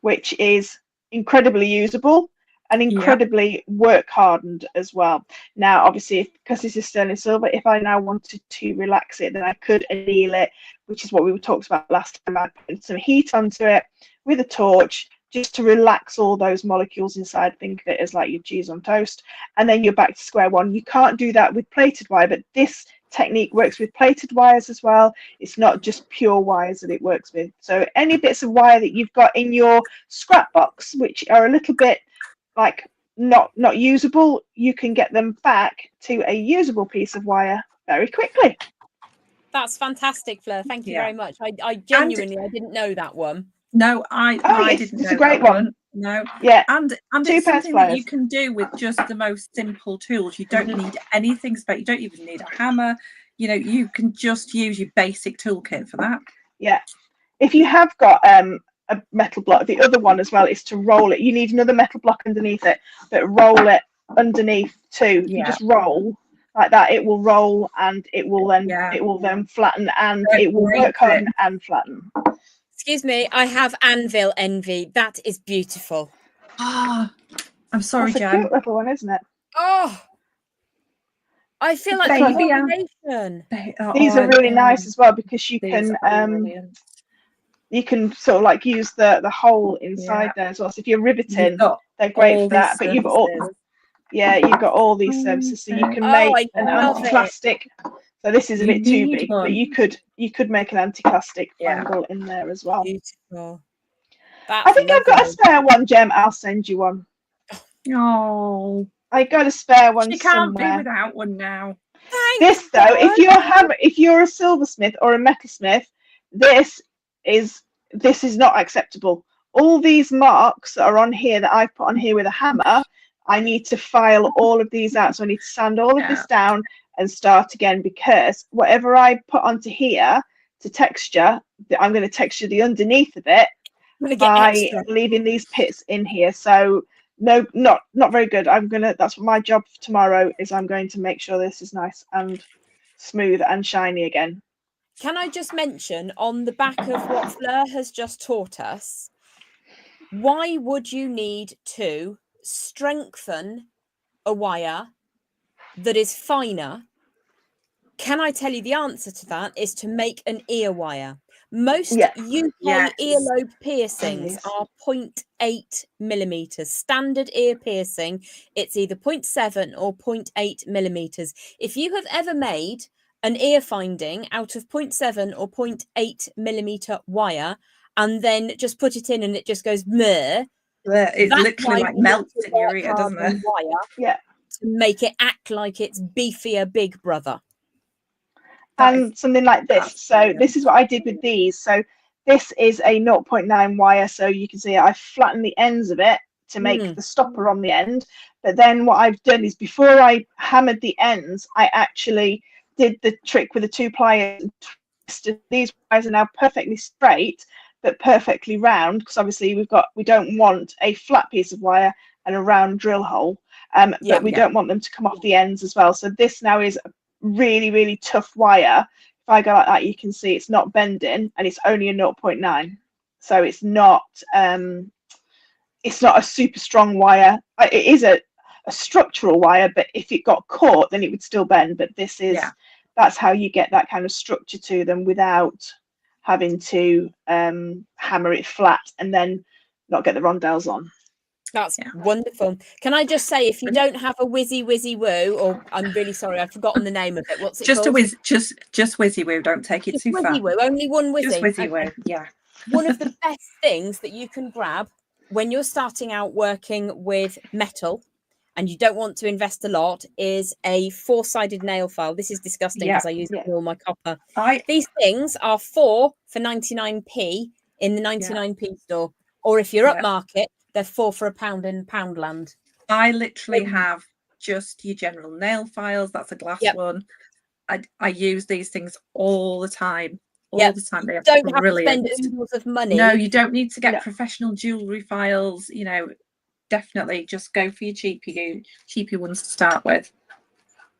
which is incredibly usable and incredibly work hardened as well. Now, obviously, because this is sterling silver, if I now wanted to relax it, then I could anneal it, which is what we talked about last time. I put some heat onto it with a torch just to relax all those molecules inside. Think of it as like your cheese on toast, and then you're back to square one. You can't do that with plated wire, but this technique works with plated wires as well. It's not just pure wires that it works with. So any bits of wire that you've got in your scrap box which are a little bit like not usable, you can get them back to a usable piece of wire very quickly. That's fantastic, Fleur. Thank you very much. I genuinely I didn't know that one. No, I didn't know. It's a great one. No. Yeah. And it's something that you can do with just the most simple tools. You don't need anything special. You don't even need a hammer. You know, you can just use your basic toolkit for that. Yeah. If you have got a metal block, the other one as well is to roll it. You need another metal block underneath it, but roll it underneath too. You just roll like that. It will roll, and it will then flatten, and it will work on and flatten. Excuse me, I have anvil envy. That is beautiful. Ah, I'm sorry, That's Jem. a cute little one, isn't it? Oh, I feel like these are really nice as well, because you can sort of like use the hole inside there as well. So if you're riveting, they're great for that. But you've got all these services, so you can make an anti-plastic. So this is a bit too big, but you could make an anti-plastic angle in there as well. Beautiful. I think I've got a spare one, Jem. I'll send you one. Oh, I got a spare one. You can't somewhere. be without one now. This though, if you're a silversmith or a metalsmith, this is not acceptable. All these marks that are on here that I've put on here with a hammer, I need to file all of these out. So I need to sand all of this down and start again, because whatever I put onto here to texture, I'm going to texture the underneath of it by leaving these pits in here. So no, not very good. That's my job for tomorrow, is I'm going to make sure this is nice and smooth and shiny again. Can I just mention, on the back of what Fleur has just taught us, why would you need to strengthen a wire that is finer? Can I tell you the answer to that is to make an ear wire. Most UK earlobe piercings are 0.8 millimeters. Standard ear piercing, it's either 0.7 or 0.8 millimeters. If you have ever made an ear finding out of 0.7 or 0.8 millimeter wire and then just put it in and it just goes meh, it literally like melts in your ear, doesn't it? Wire to make it act like it's beefier big brother. And something like this. So this is what I did with these. So this is a 0.9 wire. So you can see I flattened the ends of it to make the stopper on the end. But then what I've done is before I hammered the ends, I actually did the trick with the 2 pliers and twisted. These wires are now perfectly straight, but perfectly round, because obviously we don't want a flat piece of wire and a round drill hole. But we don't want them to come off the ends as well. So this now is really, really tough wire. If I go like that, you can see it's not bending, and it's only a 0.9. So it's not a super strong wire. It is a structural wire, but if it got caught, then it would still bend. But this is that's how you get that kind of structure to them without having to hammer it flat and then not get the rondelles on. That's wonderful. Can I just say, if you don't have a whizzy woo, or I'm really sorry, I've forgotten the name of it. What's it called? Just whizzy woo. Don't take it just too far. Whizzy woo. Only one whizzy. Just whizzy woo. Yeah. One of the best things that you can grab when you're starting out working with metal and you don't want to invest a lot is a 4-sided nail file. This is disgusting because I use it for all my copper. These things are 4 for 99p in the 99p store, or if you're upmarket, they're 4 for £1 in Poundland. I literally have just your general nail files. That's a glass one. I use these things all the time. All the time. They are don't brilliant. Have to spend oodles of money. No, you don't need to get professional jewellery files. You know, definitely just go for your cheapy ones to start with.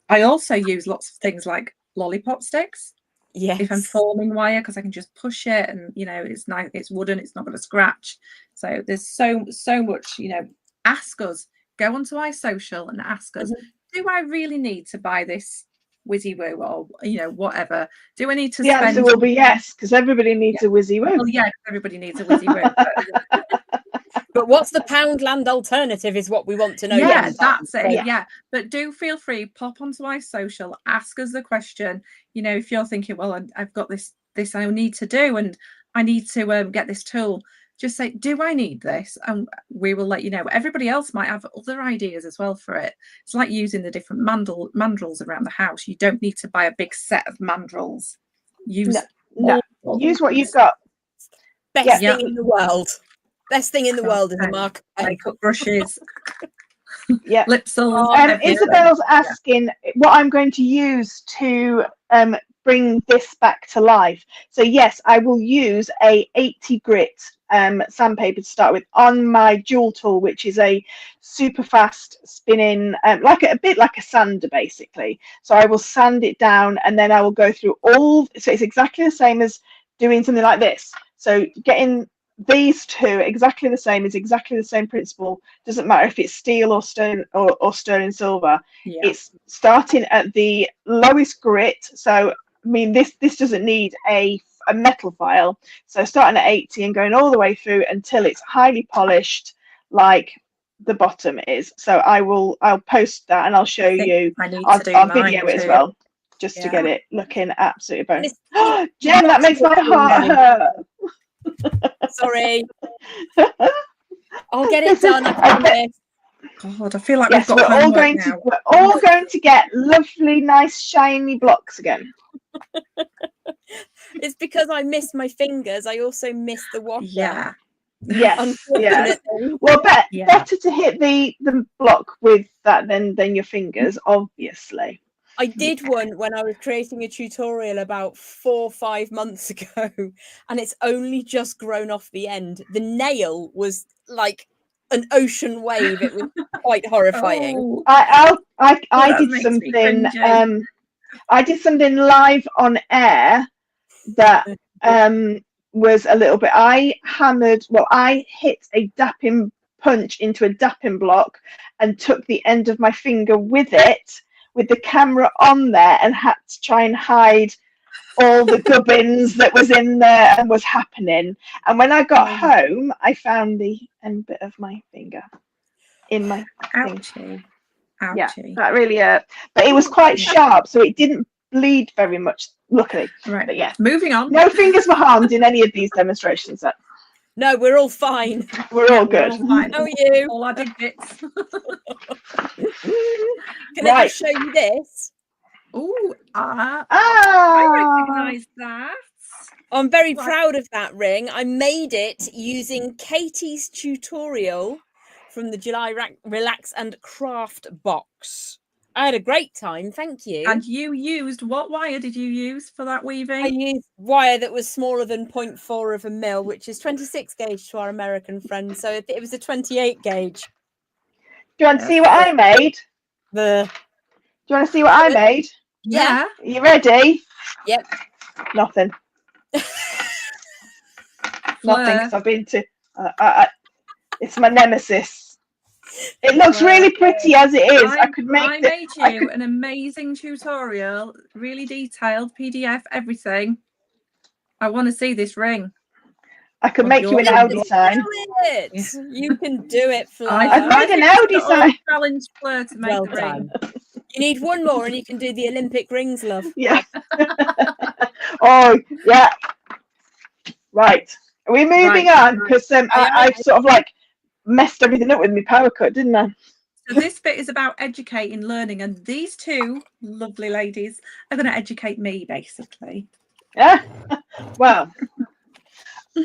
I also use lots of things like lollipop sticks. Yes. If I'm forming wire, because I can just push it, and you know it's nice, it's wooden, it's not going to scratch. So there's so much. You know, ask us. Go onto iSocial and ask us. Do I really need to buy this whizzy woo, or you know, whatever? Do I need to? The answer will be yes, because everybody needs a whizzy woo. Well, yeah, everybody needs a whizzy woo. But what's the Poundland alternative is what we want to know. Yeah, that's it. Yeah. But do feel free, pop onto iSocial, ask us the question. You know, if you're thinking, well, I've got this I need to do, and I need to get this tool, just say, do I need this? And we will let you know. Everybody else might have other ideas as well for it. It's like using the different mandrels around the house. You don't need to buy a big set of mandrels. Use use what you've got. Best thing in the world. Best thing in the world is a marker. Makeup brushes. Lip salve. Isabel's asking what I'm going to use to bring this back to life. So yes, I will use a 80 grit sandpaper to start with on my jewel tool, which is a super fast spinning, like a bit like a sander basically. So I will sand it down, and then I will go through so it's exactly the same as doing something like this. So getting these two exactly the same is exactly the same principle. Doesn't matter if it's steel or stone or sterling silver. It's starting at the lowest grit. So I mean, this doesn't need a metal file. So starting at 80 and going all the way through until it's highly polished, like the bottom is. So I'll post that and I'll show you. I'll video it as well, just to get it looking absolutely bone. Jen, that makes my heart hurt. Sorry. I'll get it done. God, I feel like we're all going to get lovely, nice, shiny blocks again. It's because I miss my fingers. I also miss the washer. Yeah. Yes. Yeah. Well, better to hit the block with that than your fingers, obviously. I did one when I was creating a tutorial about 4 or 5 months ago, and it's only just grown off the end. The nail was like an ocean wave. It was quite horrifying. I did something. I did something live on air that was a little bit. I hit a dapping punch into a dapping block and took the end of my finger with it, with the camera on there, and had to try and hide all the gubbins that was in there and was happening. And when I got home, I found the end bit of my finger in my thing. Ouchie. Yeah, that really hurt. But it was quite sharp, so it didn't bleed very much, luckily. Right. But yeah. Moving on. No fingers were harmed in any of these demonstrations. No, we're all fine. We're all good. All fine. How are you? All added bits. Can I just show you this? Oh, I recognise that. I'm very proud of that ring. I made it using Katie's tutorial from the July Relax and Craft box. I had a great time, thank you. And you used, what wire did you use for that weaving? I used wire that was smaller than 0.4 of a mil, which is 26 gauge to our American friends. So it was a 28 gauge. Do you want to see what I made? Do you want to see what I made? Yeah. Are you ready? Yep. Nothing. Nothing, because I've been to... it's my nemesis. It looks really pretty as it is. I made you an amazing tutorial, really detailed, PDF, everything. I want to see this ring. I could make you an Audi sign. You can do it, Fleur. I've made an Audi sign. Challenge Fleur to make the ring. You need one more and you can do the Olympic rings, love. Yeah. Oh, yeah. Right. Are we moving on? Because I sort of like messed everything up with my power cut, didn't I? So this bit is about educating, learning, and these two lovely ladies are going to educate me, basically. Yeah. Well,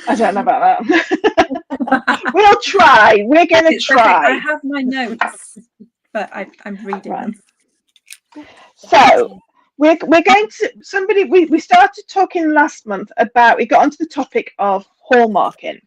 I don't know about that. We'll try. We're going to try. Okay. I have my notes, but I'm reading them. So we're going to we started talking last month about, we got onto the topic of hallmarking,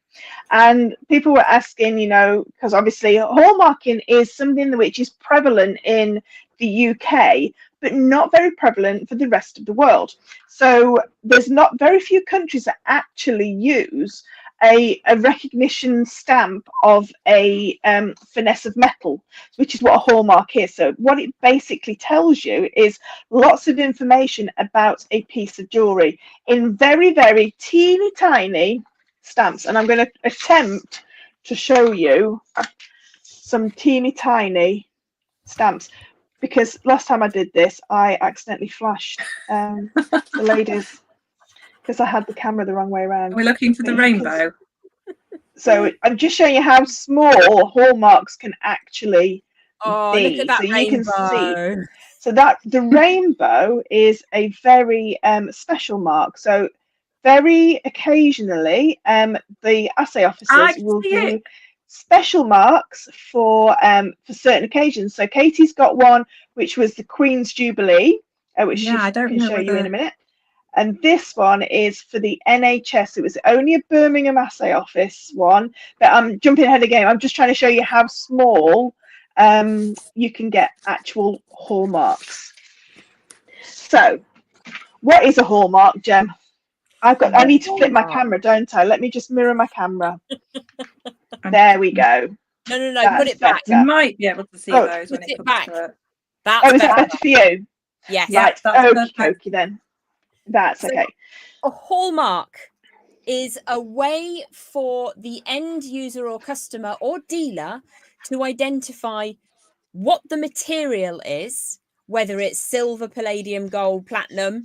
and people were asking, you know, because obviously hallmarking is something which is prevalent in the UK but not very prevalent for the rest of the world. So there's not very few countries that actually use a recognition stamp of a finesse of metal, which is what a hallmark is. So what it basically tells you is lots of information about a piece of jewelry in very, very teeny tiny stamps. And I'm going to attempt to show you some teeny tiny stamps, because last time I did this, I accidentally flashed the ladies because I had the camera the wrong way around. We're looking for the rainbow. So I'm just showing you how small hallmarks can actually be. Look at that so rainbow. You can see. So that the rainbow is a very special mark. So very occasionally, the assay officers will do special marks for certain occasions. So Katie's got one which was the Queen's Jubilee, which I can show you in a minute. And this one is for the NHS. It was only a Birmingham assay office one, but I'm jumping ahead again. I'm just trying to show you how small you can get actual hallmarks. So what is a hallmark, Jem? I need to flip my camera, don't I? Let me just mirror my camera. There we go. No, that's put it back. You might be able to see those when it comes back. to it. Is that better for you? Yes. Right. Okie then. That's okay. A hallmark is a way for the end user or customer or dealer to identify what the material is, whether it's silver, palladium, gold, platinum,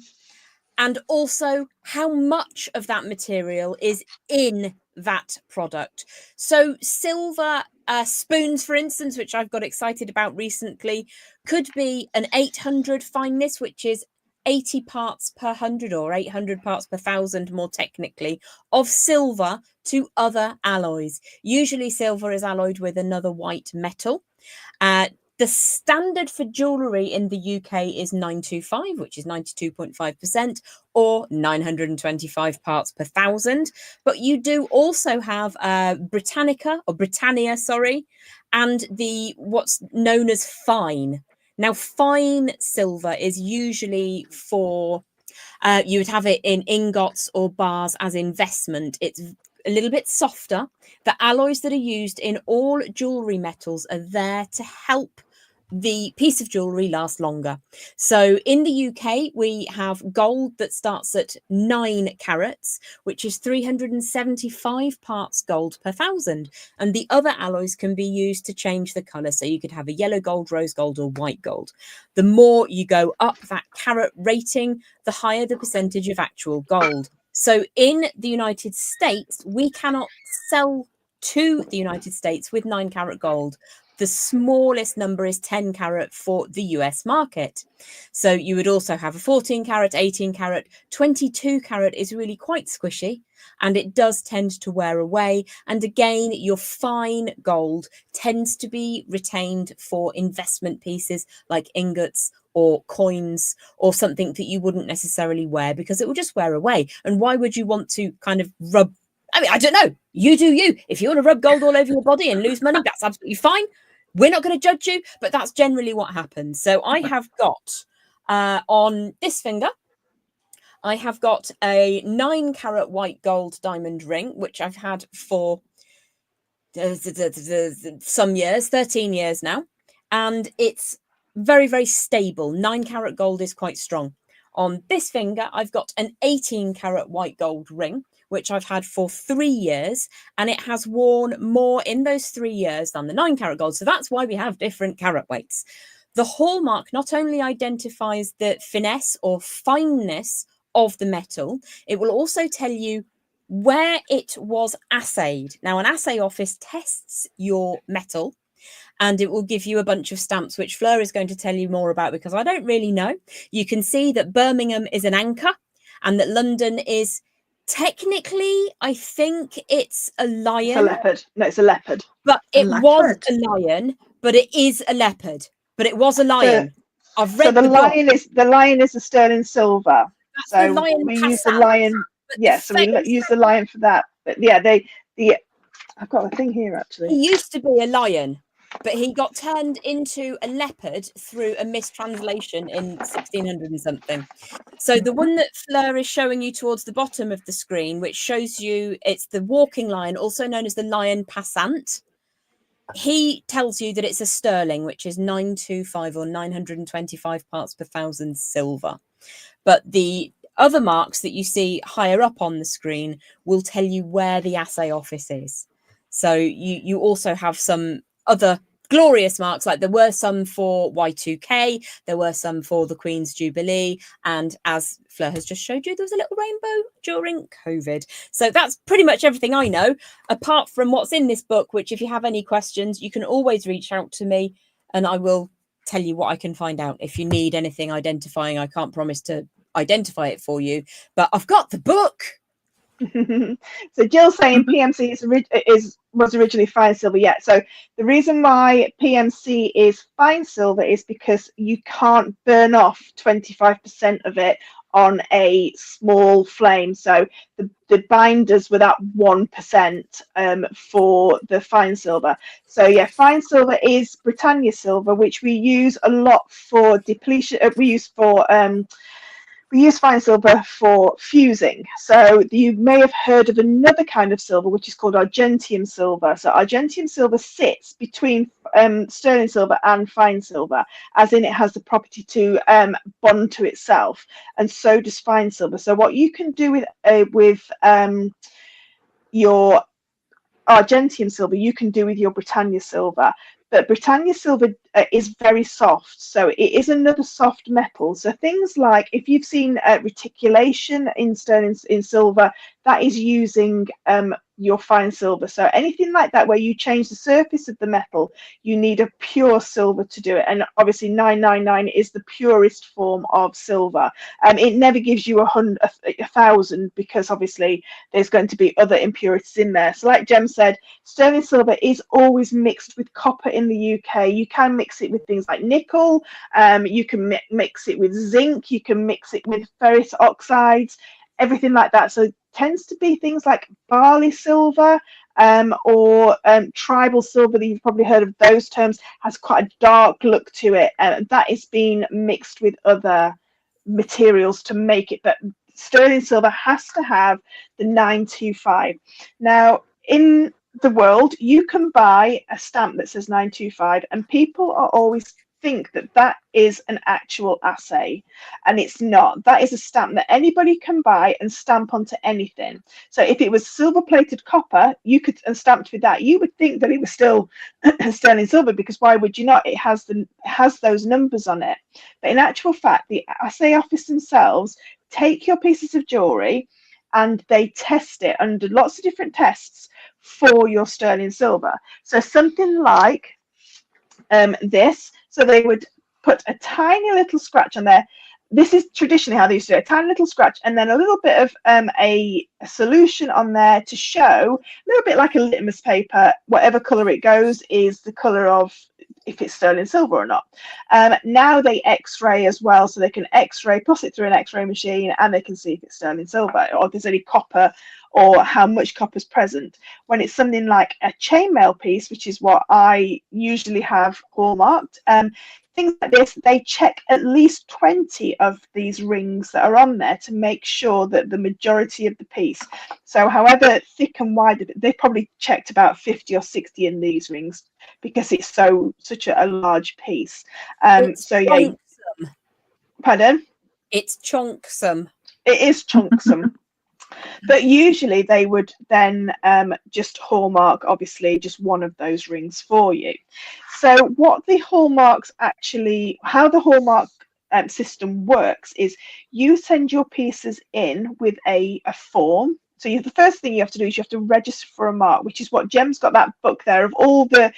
and also how much of that material is in that product. So silver spoons, for instance, which I've got excited about recently, could be an 800 fineness, which is 80 parts per 100 or 800 parts per 1,000 more technically, of silver to other alloys. Usually silver is alloyed with another white metal. The standard for jewellery in the UK is 925, which is 92.5%, or 925 parts per 1,000. But you do also have Britannia, and the what's known as fine. Now, fine silver is usually for You would have it in ingots or bars as investment. It's a little bit softer. The alloys that are used in all jewellery metals are there to help the piece of jewellery last longer. So in the UK, we have gold that starts at 9 carats, which is 375 parts gold per 1,000. And the other alloys can be used to change the colour. So you could have a yellow gold, rose gold, or white gold. The more you go up that carat rating, the higher the percentage of actual gold. So in the United States, we cannot sell to the United States with 9 carat gold. The smallest number is 10 carat for the US market. So you would also have a 14 carat, 18 carat, 22 carat is really quite squishy, and it does tend to wear away. And again, your fine gold tends to be retained for investment pieces like ingots or coins or something that you wouldn't necessarily wear because it will just wear away. And why would you want to kind of rub? I mean, I don't know. You do you. If you want to rub gold all over your body and lose money, that's absolutely fine. We're not going to judge you, but that's generally what happens. So I have got on this finger, I have got a 9 carat white gold diamond ring, which I've had for some years, 13 years now. And it's very, very stable. 9 carat gold is quite strong. On this finger, I've got an 18 carat white gold ring, which I've had for 3 years, and it has worn more in those 3 years than the 9 carat gold. So that's why we have different carat weights. The hallmark not only identifies the finesse or fineness of the metal, it will also tell you where it was assayed. Now, an assay office tests your metal, and it will give you a bunch of stamps, which Fleur is going to tell you more about because I don't really know. You can see that Birmingham is an anchor and that London is technically, I think it's a lion. It's a leopard. No, it's a leopard. But it was a lion, but it is a leopard. But it was a lion. I've read the lion is a sterling silver. That's so the lion we use the lion. Yeah, so we use the lion for that. But yeah, I've got a thing here actually. He used to be a lion, but he got turned into a leopard through a mistranslation in 1600 and something. So the one that Fleur is showing you towards the bottom of the screen, which shows you it's the walking lion, also known as the lion passant. He tells you that it's a sterling, which is 925 or 925 parts per 1,000 silver. But the other marks that you see higher up on the screen will tell you where the assay office is. So you also have some other glorious marks, like there were some for Y2K, there were some for the Queen's Jubilee, and as Fleur has just showed you, there was a little rainbow during COVID. So that's pretty much everything I know, apart from what's in this book, which if you have any questions, you can always reach out to me and I will tell you what I can find out. If you need anything identifying, I can't promise to identify it for you, but I've got the book. So Jill's saying PMC was originally fine silver. Yeah, so the reason why PMC is fine silver is because you can't burn off 25% of it on a small flame. So the binders were that 1% for the fine silver. So yeah, fine silver is Britannia silver, which we use a lot for depletion. We use fine silver for fusing. So you may have heard of another kind of silver, which is called argentium silver. So argentium silver sits between sterling silver and fine silver, as in it has the property to bond to itself, and so does fine silver. So what you can do with your argentium silver, you can do with your Britannia silver. But Britannia silver is very soft, so it is another soft metal. So things like, if you've seen reticulation in sterling in silver, that is using your fine silver. So anything like that where you change the surface of the metal, you need a pure silver to do it. And obviously 999 is the purest form of silver. It never gives you 1,000 because obviously there's going to be other impurities in there. So like Jem said, sterling silver is always mixed with copper in the UK. You can mix it with things like nickel, you can mix it with zinc, you can mix it with ferrous oxides, everything like that. So it tends to be things like barley silver or tribal silver, that you've probably heard of those terms, has quite a dark look to it, and that is being mixed with other materials to make it, but sterling silver has to have the 925. Now, in the world, you can buy a stamp that says 925, and people are always think that that is an actual assay, and it's not. That is a stamp that anybody can buy and stamp onto anything. So if it was silver plated copper, you could, and stamped with that, you would think that it was still sterling silver, because why would you not? It has those numbers on it. But in actual fact, the assay office themselves take your pieces of jewelry and they test it under lots of different tests for your sterling silver. So something like this, so they would put a tiny little scratch on there. This is traditionally how they used to do it, a tiny little scratch, and then a little bit of a solution on there to show, a little bit like a litmus paper, whatever colour it goes is the colour of if it's sterling silver or not. Now they x-ray as well, so they can x-ray, pass it through an x-ray machine, and they can see if it's sterling silver or if there's any copper or how much copper is present. When it's something like a chainmail piece, which is what I usually have hallmarked, things like this, they check at least 20 of these rings that are on there to make sure that the majority of the piece, so however thick and wide, they probably checked about 50 or 60 in these rings, because it's such a large piece. So yeah, pardon? It's chunksome. It is chunksome. But usually they would then just hallmark, obviously, just one of those rings for you. So what the hallmarks actually, how the hallmark system works is you send your pieces in with a form. So the first thing you have to do is you have to register for a mark, which is what Jem's got that book there of all the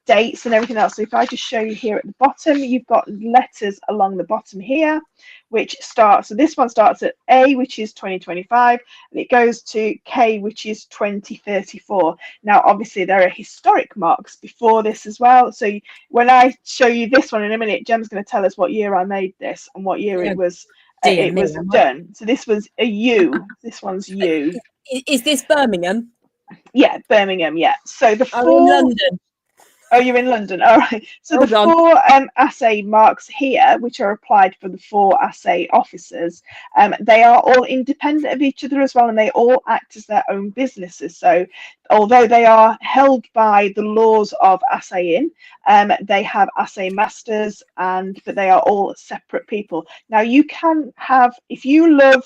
dates and everything else. So if I just show you here at the bottom, you've got letters along the bottom here, which starts, so this one starts at A, which is 2025, and it goes to K, which is 2034. Now, obviously, there are historic marks before this as well. So when I show you this one in a minute, Jem's going to tell us what year I made this and what year it was done. So this was a U. This one's U. Is this Birmingham? Yeah, Birmingham, yeah. So the I'm in London. Oh, you're in London. All right. So the four assay marks here, which are applied for the 4 assay officers, they are all independent of each other as well, and they all act as their own businesses. So although they are held by the laws of assaying, they have assay masters, but they are all separate people. Now, you can have, if you love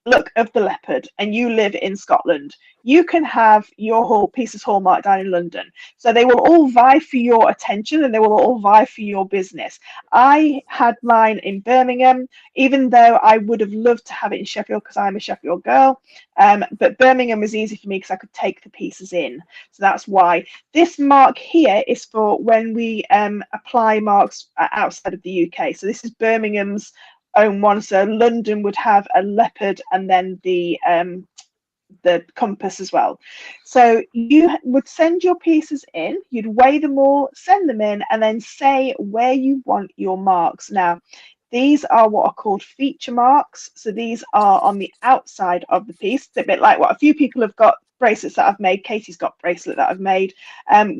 Look of the Leopard and you live in Scotland, you can have your pieces hallmarked down in London. So they will all vie for your attention and they will all vie for your business. I had mine in Birmingham, even though I would have loved to have it in Sheffield because I'm a Sheffield girl. But Birmingham was easy for me because I could take the pieces in. So that's why. This mark here is for when we apply marks outside of the UK. So this is Birmingham's own one. So London would have a leopard and then the compass as well. So you would send your pieces in, you'd weigh them all, send them in, and then say where you want your marks. Now, these are what are called feature marks. So these are on the outside of the piece. It's a bit like what a few people have got bracelets that I've made. Katie's got bracelet that I've made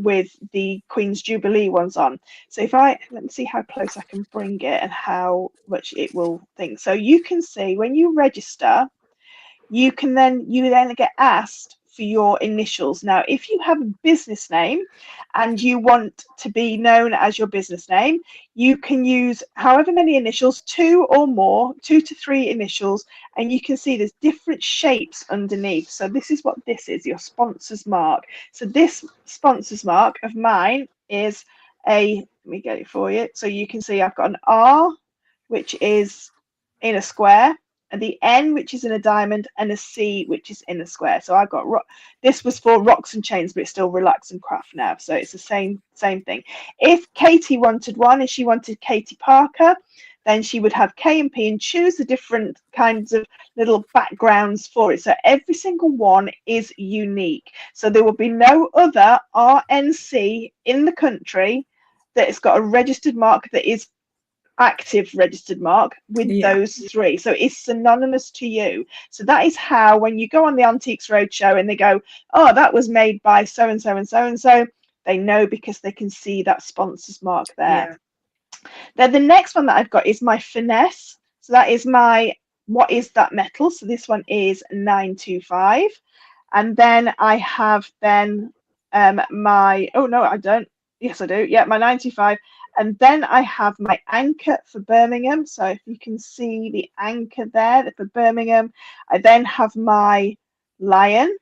with the Queen's Jubilee ones on. So if let me see how close I can bring it and how much it will think. So you can see when you register, you then get asked for your initials. Now, if you have a business name and you want to be known as your business name, you can use however many initials, 2 or more, 2 to 3 initials, and you can see there's different shapes underneath. So this is what this is, your sponsor's mark. So this sponsor's mark of mine is let me get it for you. So you can see I've got an R, which is in a square, and the N, which is in a diamond, and a C, which is in a square. So I've got this was for rocks and chains, but it's still relax and craft now. So it's the same thing. If Katie wanted one and she wanted Katie Parker, then she would have K and P and choose the different kinds of little backgrounds for it. So every single one is unique. So there will be no other RNC in the country that has got a registered mark that is active registered mark with those 3. So it's synonymous to you. So that is how, when you go on the Antiques Roadshow and they go, oh, that was made by so and so and so and so, they know because they can see that sponsor's mark there. Then the next one that I've got is my finesse. So that is my what is that metal. So this one is 925. And then I have then my, oh no, I don't. Yes, I do. Yeah, my 95. And then I have my anchor for Birmingham. So if you can see the anchor there for Birmingham, I then have my lion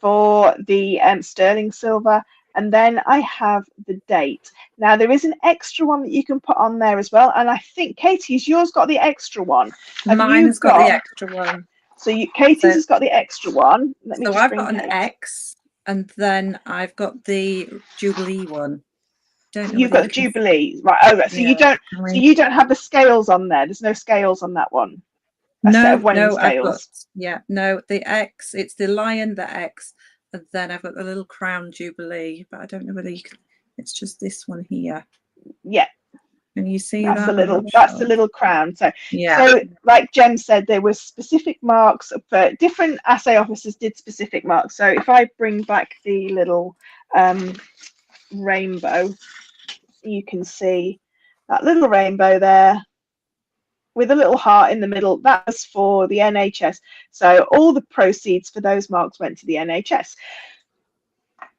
for the sterling silver. And then I have the date. Now there is an extra one that you can put on there as well. And I think Katie's yours got the extra one. Mine has got the extra one. So Katie's has got the extra one. Let me so just I've bring got an X, and then I've got the Jubilee one. Don't know You've got the Jubilee, right? Oh, right. So yeah, you don't have the scales on there. There's no scales on that one. No, scales. I've got the X. It's the lion, the X, and then I've got the little crown Jubilee. But I don't know whether you can. It's just this one here. Yeah. Can you see that's that? That's the little crown. So yeah. So like Jem said, there were specific marks for different assay officers did specific marks. So if I bring back the little rainbow, you can see that little rainbow there with a little heart in the middle. That was for the NHS. So all the proceeds for those marks went to the NHS.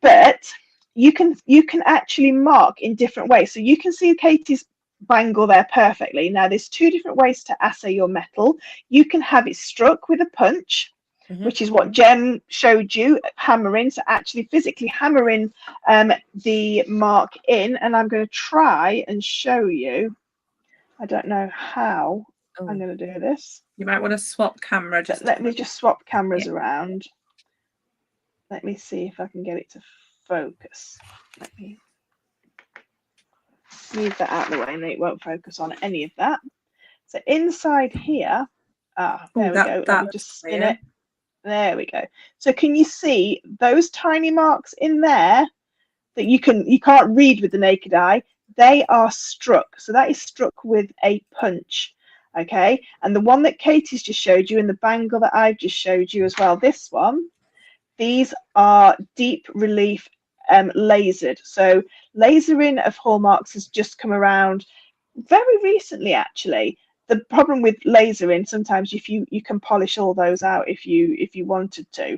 But you can actually mark in different ways. So you can see Katie's bangle there perfectly. Now there's two different ways to assay your metal. You can have it struck with a punch, which is what Jem showed you, hammering. So actually physically hammering the mark in. And I'm going to try and show you. I don't know how I'm going to do this. You might want to swap camera. Let me just swap cameras around. Let me see if I can get it to focus. Let me move that out of the way and it won't focus on any of that. So inside here, there we go. Let me just spin it. There we go. So can you see those tiny marks in there that you can't read with the naked eye? They are struck. So that is struck with a punch. Okay. And the one that Katie's just showed you and the bangle that I've just showed you as well, this one, these are deep relief lasered. So lasering of hallmarks has just come around very recently, actually. The problem with lasering, sometimes if you can polish all those out if you wanted to.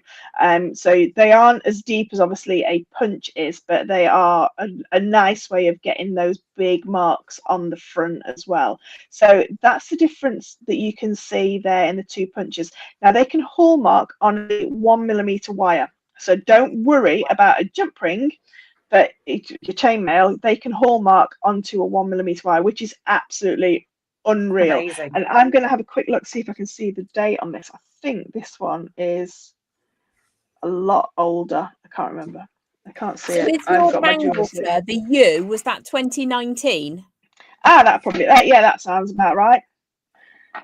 So they aren't as deep as obviously a punch is, but they are a nice way of getting those big marks on the front as well. So that's the difference that you can see there in the two punches. Now they can hallmark on a 1mm wire. So don't worry about a jump ring, but your chainmail, they can hallmark onto a 1mm wire, which is absolutely unreal. Amazing. And I'm going to have a quick look, see if I can see the date on this. I think this one is a lot older. I can't remember. I can't see it. I've got my the U, was that 2019? That probably that sounds about right.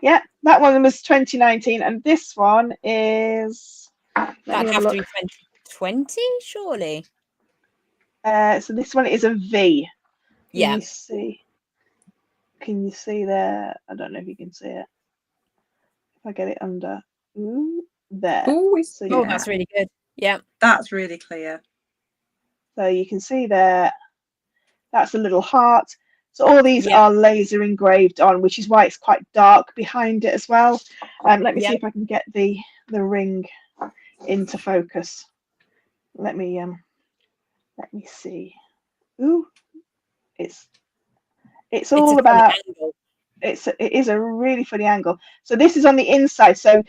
Yeah, that one was 2019, and this one is that'd have to be 2020, surely. So this one is a V. Yeah. Can you see there? I don't know if you can see it. If I get it under, there. So that's really good. Yeah, that's really clear. So you can see there. That's a little heart. So all these are laser engraved on, which is why it's quite dark behind it as well. Let me see if I can get the ring into focus. Let me see. It's all about it is a really funny angle. So this is on the inside. So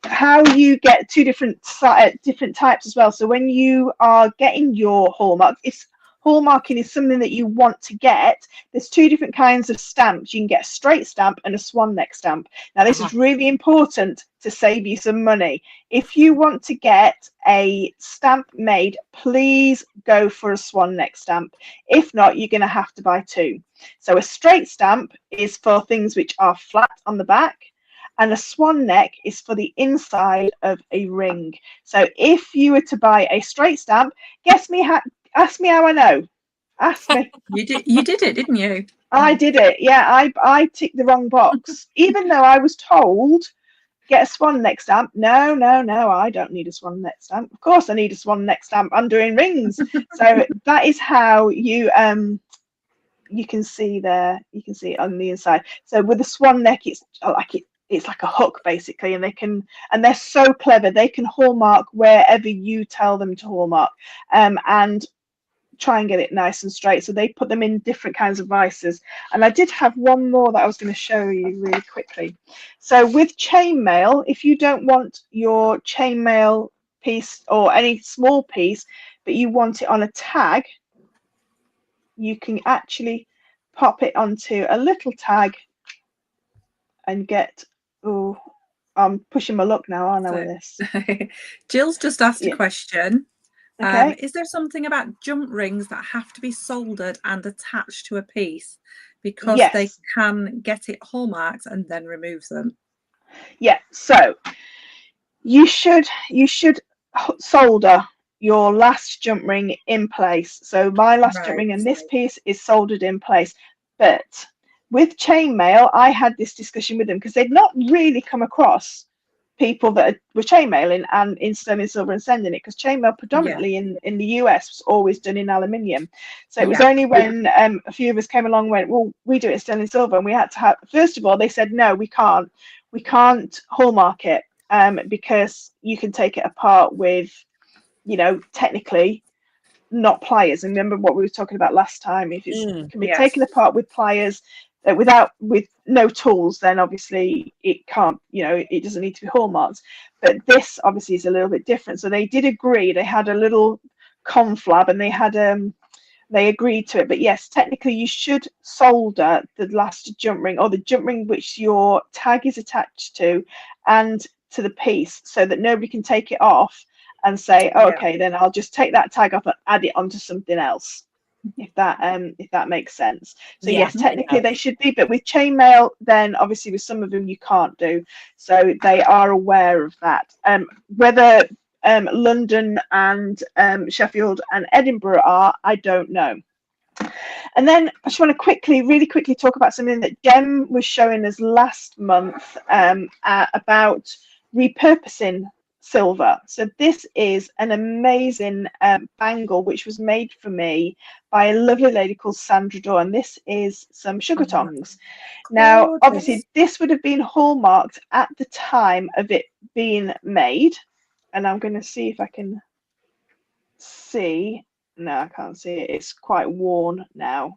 how you get two different types as well. So when you are getting your hallmark, hallmarking is something that you want to get. There's two different kinds of stamps. You can get a straight stamp and a swan neck stamp. Now this is really important to save you some money. If you want to get a stamp made, please go for a swan neck stamp. If not, you're going to have to buy two. So a straight stamp is for things which are flat on the back, and a swan neck is for the inside of a ring. So if you were to buy a straight stamp, ask me how I know. Ask me. You did it, didn't you? I did it. Yeah, I ticked the wrong box. Even though I was told, get a swan neck stamp. No, I don't need a swan neck stamp. Of course I need a swan neck stamp. I'm doing rings. So that is how you you can see there, you can see it on the inside. So with the swan neck, it's like a hook basically, and they're so clever. They can hallmark wherever you tell them to hallmark, and try and get it nice and straight. So they put them in different kinds of vices. And I did have one more that I was going to show you really quickly. So with chainmail, if you don't want your chainmail piece or any small piece, but you want it on a tag, you can actually pop it onto a little tag and get, oh, I'm pushing my luck now, aren't I, with this? Jill's just asked a question. Okay. Is there something about jump rings that have to be soldered and attached to a piece because they can get it hallmarked and then remove them? Yeah, so you should solder your last jump ring in place. So my last jump ring and this piece is soldered in place. But with chainmail, I had this discussion with them because they'd not really come across people that were chainmailing and in sterling silver and sending it, because chainmail predominantly in the US was always done in aluminium. So it was only when a few of us came along and went, well, we do it in sterling silver, and we had to have, first of all, they said, no, we can't hallmark it, because you can take it apart with, you know, technically not pliers. And remember what we were talking about last time, if it can be taken apart with pliers, with no tools, then obviously it can't, you know, it doesn't need to be hallmarked. But this obviously is a little bit different. So they did agree, they had a little conflab, and they agreed to it. But yes, technically you should solder the last jump ring, or the jump ring which your tag is attached to, and to the piece, so that nobody can take it off and say, oh, okay, then I'll just take that tag off and add it onto something else, if that makes sense. So yes, technically they should be, but with chainmail, then obviously with some of them you can't do. So they are aware of that. Whether London and Sheffield and Edinburgh are, I don't know. And then I just want to really quickly talk about something that Jem was showing us last month, about repurposing silver. So this is an amazing bangle which was made for me by a lovely lady called Sandra Daw, and this is some sugar tongs. Now obviously this would have been hallmarked at the time of it being made, and I'm going to see if I can see. No, I can't see it, it's quite worn now.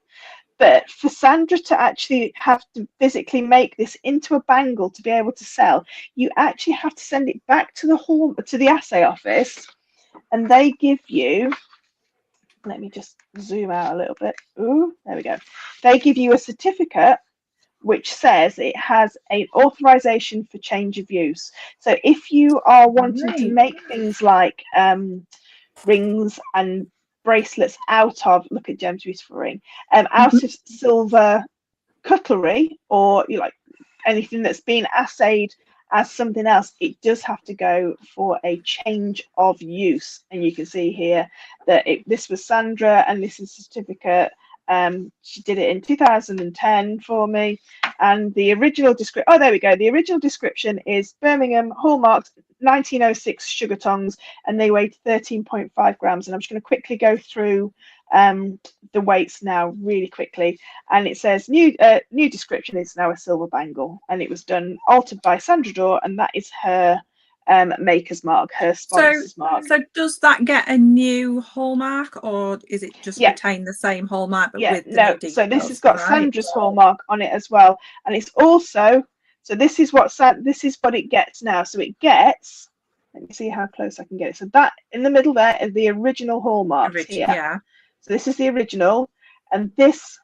But for Sandra to actually have to physically make this into a bangle to be able to sell, you actually have to send it back to the assay office, and they give you, let me just zoom out a little bit. Ooh, there we go. They give you a certificate which says it has an authorization for change of use. So if you are wanting to make things like rings and bracelets out of, look at Jem's beautiful ring, out of silver cutlery, or like anything that's been assayed as something else, it does have to go for a change of use. And you can see here that this was Sandra, and this is a certificate. She did it in 2010 for me, and the original description, oh there we go, the original description is Birmingham, hallmarked 1906 sugar tongs, and they weighed 13.5 grams. And I'm just going to quickly go through the weights now really quickly, and it says new description is now a silver bangle, and it was altered by Sandra Daw, and that is her maker's mark, her sponsor's mark. So does that get a new hallmark, or is it just retain the same hallmark but with the new details? So this has got Sandra's hallmark on it as well, and it's also, so this is what it gets now. So it gets, let me see how close I can get it. So that in the middle there is the original hallmark here. Yeah. So this is the original, and this,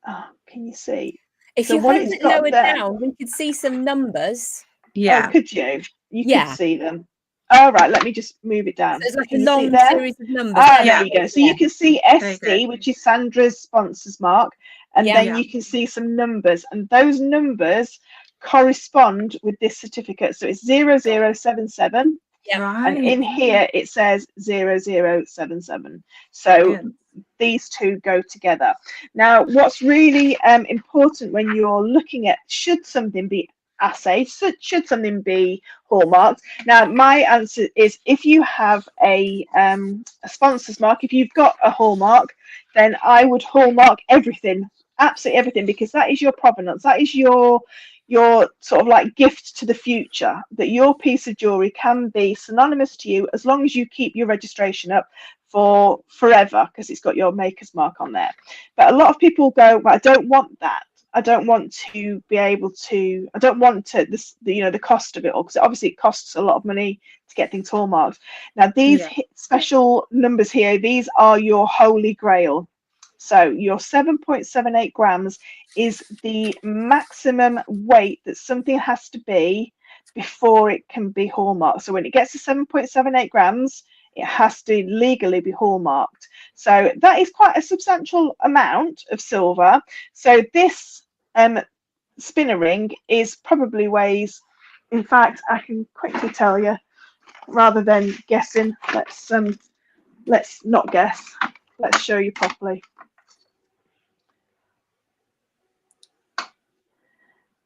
oh, can you see? If you hold it lower down, we could see some numbers. Yeah. Oh, could you? You could see them. All right, let me just move it down. So it's like a long series of numbers. There you go. So you can see SC, which is Sandra's sponsor's mark, and then you can see some numbers, and those numbers correspond with this certificate. So it's 0077. Yeah. And in here it says 0077. So these two go together. Now, what's really important when you're looking at should something be assayed, should something be hallmarked? Now, my answer is if you have a sponsor's mark, if you've got a hallmark, then I would hallmark everything absolutely everything, because that is your provenance. That is your sort of like gift to the future, that your piece of jewelry can be synonymous to you as long as you keep your registration up for forever, because it's got your maker's mark on there. But a lot of people go, well, I don't want that. I don't want to be able to, I don't want to, this, the cost of it all, because obviously it costs a lot of money to get things hallmarked. Now, these special numbers here, these are your holy grail. So your 7.78 grams is the maximum weight that something has to be before it can be hallmarked. So when it gets to 7.78 grams, it has to legally be hallmarked. So that is quite a substantial amount of silver. So this spinner ring is probably weighs, in fact, I can quickly tell you rather than guessing. Let's not guess. Let's show you properly.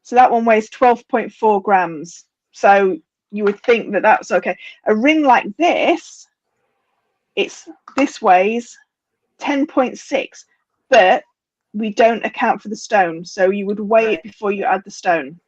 So that one weighs 12.4 grams. So you would think that that's okay. A ring like this, this weighs 10.6, but we don't account for the stone. So you would weigh it before you add the stone.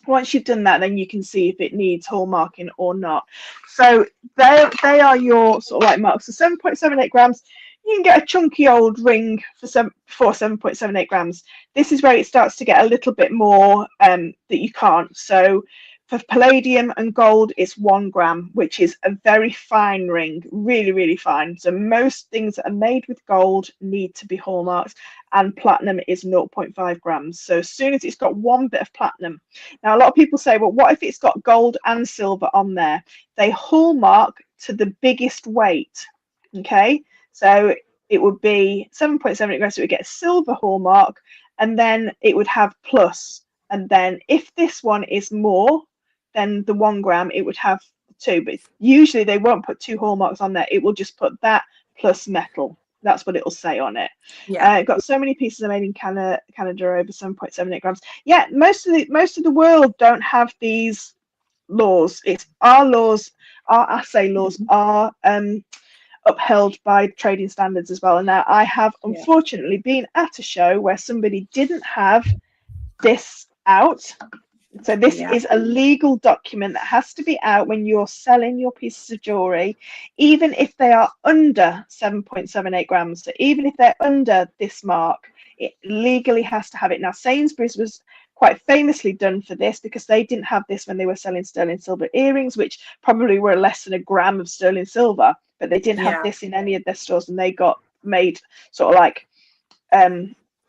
Once you've done that, then you can see if it needs hallmarking or not. So they are your sort of like marks. So 7.78 grams. You can get a chunky old ring for 7.78 grams. This is where it starts to get a little bit more that you can't. So for palladium and gold, it's 1 gram, which is a very fine ring, really, really fine. So most things that are made with gold need to be hallmarked, and platinum is 0.5 grams. So as soon as it's got 1 bit of platinum. Now, a lot of people say, well, what if it's got gold and silver on there? They hallmark to the biggest weight, okay? So it would be 7.78 grams, so it would get a silver hallmark, and then it would have plus. And then if this one is more than the 1 gram, it would have 2. But usually they won't put 2 hallmarks on there. It will just put that plus metal. That's what it will say on it. Yeah. Got so many pieces are made in Canada over 7.78 grams. Yeah, most of the world don't have these laws. It's our laws, our assay laws are upheld by trading standards as well. And now I have unfortunately been at a show where somebody didn't have this out. So this is a legal document that has to be out when you're selling your pieces of jewelry, even if they are under 7.78 grams. So even if they're under this mark, it legally has to have it. Now, Sainsbury's was quite famously done for this, because they didn't have this when they were selling sterling silver earrings, which probably were less than 1 gram of sterling silver, but they didn't have this in any of their stores, and they got made sort of like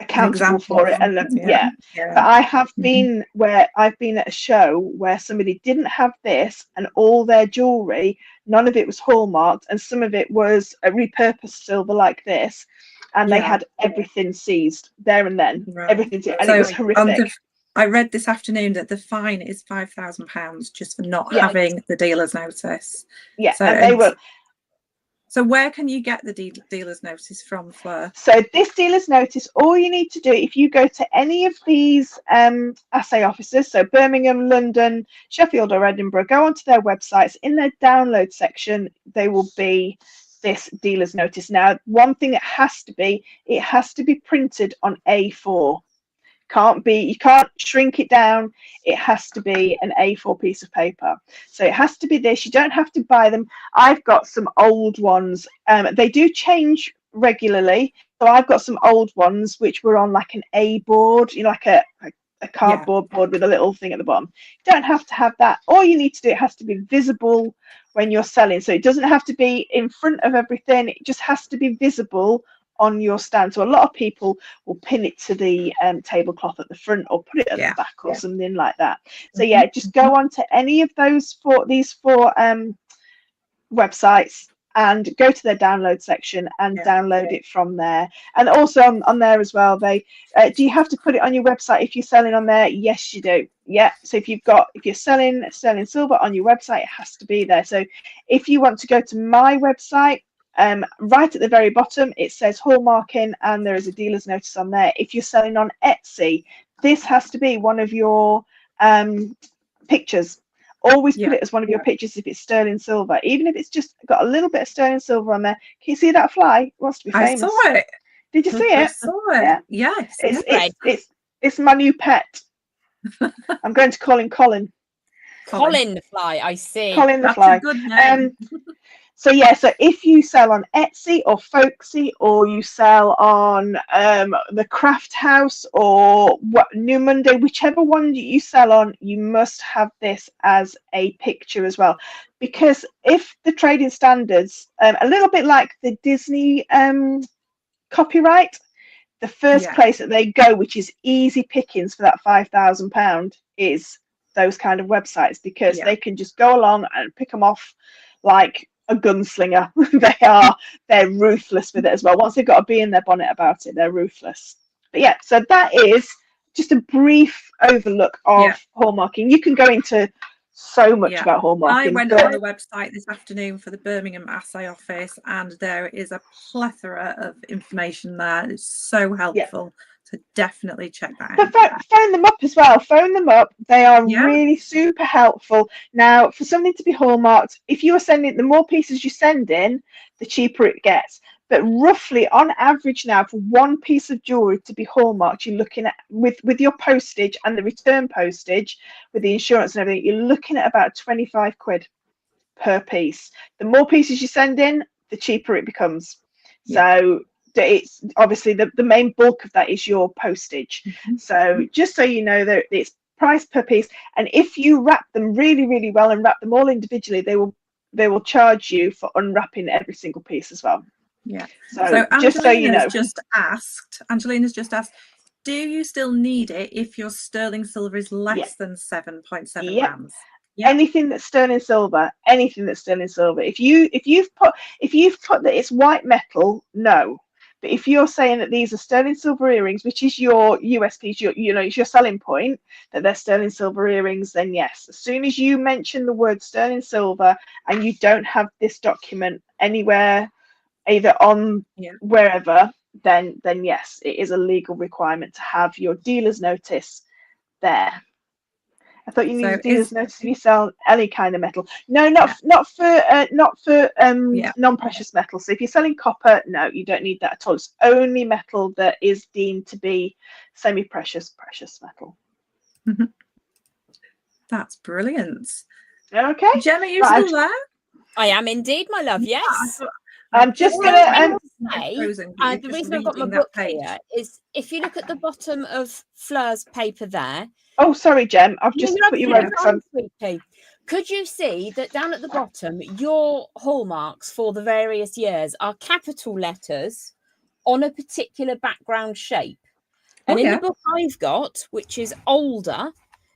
accountable for it. And but I have been where I've been at a show where somebody didn't have this, and all their jewelry, none of it was hallmarked, and some of it was a repurposed silver like this, and they had everything seized there and then. Everything, and so it was horrific. I read this afternoon that the fine is £5,000 just for not having the dealer's notice. Yeah, so, and they were. So where can you get the dealer's notice from, Fleur? So this dealer's notice, all you need to do, if you go to any of these assay offices, so Birmingham, London, Sheffield or Edinburgh, go onto their websites. In their download section, they will be this dealer's notice. Now, one thing it has to be printed on A4. You can't shrink it down. It has to be an A4 piece of paper. So it has to be this. You don't have to buy them. I've got some old ones. They do change regularly. So I've got some old ones which were on like an A board, like a cardboard board with a little thing at the bottom. You don't have to have that. All you need to do, it has to be visible when you're selling. So it doesn't have to be in front of everything. It just has to be visible on your stand. So a lot of people will pin it to the tablecloth at the front, or put it at the back, or something like that. So just go on to any of these four websites and go to their download section and download it from there. And also on there as well, they do you have to put it on your website if you're selling on there? Yes, you do. So if you're selling sterling silver on your website, it has to be there. So if you want to go to my website, right at the very bottom it says hallmarking, and there is a dealer's notice on there. If you're selling on Etsy, this has to be one of your pictures. Always put it as one of your pictures if it's sterling silver, even if it's just got a little bit of sterling silver on there. Can you see that fly? It wants to be famous. I saw it. Did you see it? Yeah. Yes. It's my new pet. I'm going to call him Colin. Colin the fly, I see. Colin the That's fly. A good name. So if you sell on Etsy or Folksy, or you sell on the Craft House or New Monday, whichever one you sell on, you must have this as a picture as well, because if the trading standards, a little bit like the Disney copyright, the first place that they go, which is easy pickings for that £5,000, is those kind of websites, because they can just go along and pick them off like a gunslinger. They're ruthless with it as well. Once they've got a bee in their bonnet about it, they're ruthless. But yeah, so that is just a brief overlook of hallmarking. You can go into so much about hallmarking. I went on the website this afternoon for the Birmingham I.C.E office, and there is a plethora of information there. It's so helpful. So definitely check that out. But phone them up as well. Phone them up. They are really super helpful. Now, for something to be hallmarked, if you are sending, the more pieces you send in, the cheaper it gets. But roughly, on average now, for one piece of jewellery to be hallmarked, you're looking at, with your postage and the return postage, with the insurance and everything, you're looking at about 25 quid per piece. The more pieces you send in, the cheaper it becomes. So it's obviously the main bulk of that is your postage. So just so you know that it's price per piece, and if you wrap them really, really well and wrap them all individually, they will charge you for unwrapping every single piece as well. So just so you know, Angelina's just asked, do you still need it if your sterling silver is less than 7.7 grams? Anything that's sterling silver, if you've put that it's white metal, no. But if you're saying that these are sterling silver earrings, which is your USP, it's your selling point, that they're sterling silver earrings, then yes. As soon as you mention the word sterling silver and you don't have this document anywhere, either on wherever, then yes, it is a legal requirement to have your dealer's notice there. I thought you needed dealer's notice if you sell any kind of metal. No, not for non-precious metal. So if you're selling copper, no, you don't need that at all. It's only metal that is deemed to be semi-precious, precious metal. That's brilliant. Okay, Jem, are you still there? I am indeed, my love. Yes. I'm just gonna say, the reason I've got my book here is if you look at the bottom of Fleur's paper there. Oh, sorry, Jem. I've just put you over. Could you see that down at the bottom, your hallmarks for the various years are capital letters on a particular background shape? And in the book I've got, which is older,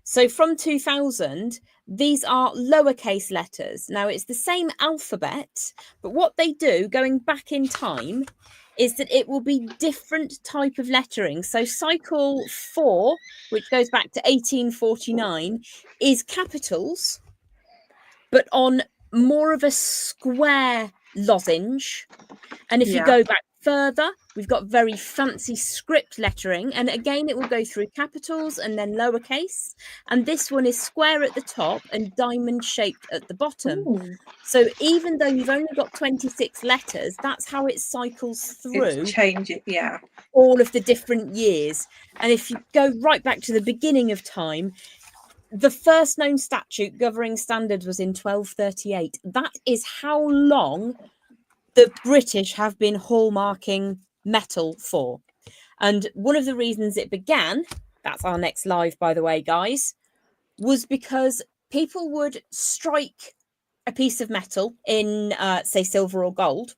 so from 2000, these are lowercase letters. Now, it's the same alphabet, but what they do going back in time is that it will be different type of lettering. So cycle 4, which goes back to 1849, is capitals, but on more of a square lozenge. And if you go back further, we've got very fancy script lettering, and again it will go through capitals and then lowercase, and this one is square at the top and diamond shaped at the bottom. So even though you've only got 26 letters, that's how it cycles through all of the different years. And if you go right back to the beginning of time, the first known statute governing standards was in 1238. That is how long the British have been hallmarking metal for. And one of the reasons it began, that's our next live, by the way, guys, was because people would strike a piece of metal in, say, silver or gold,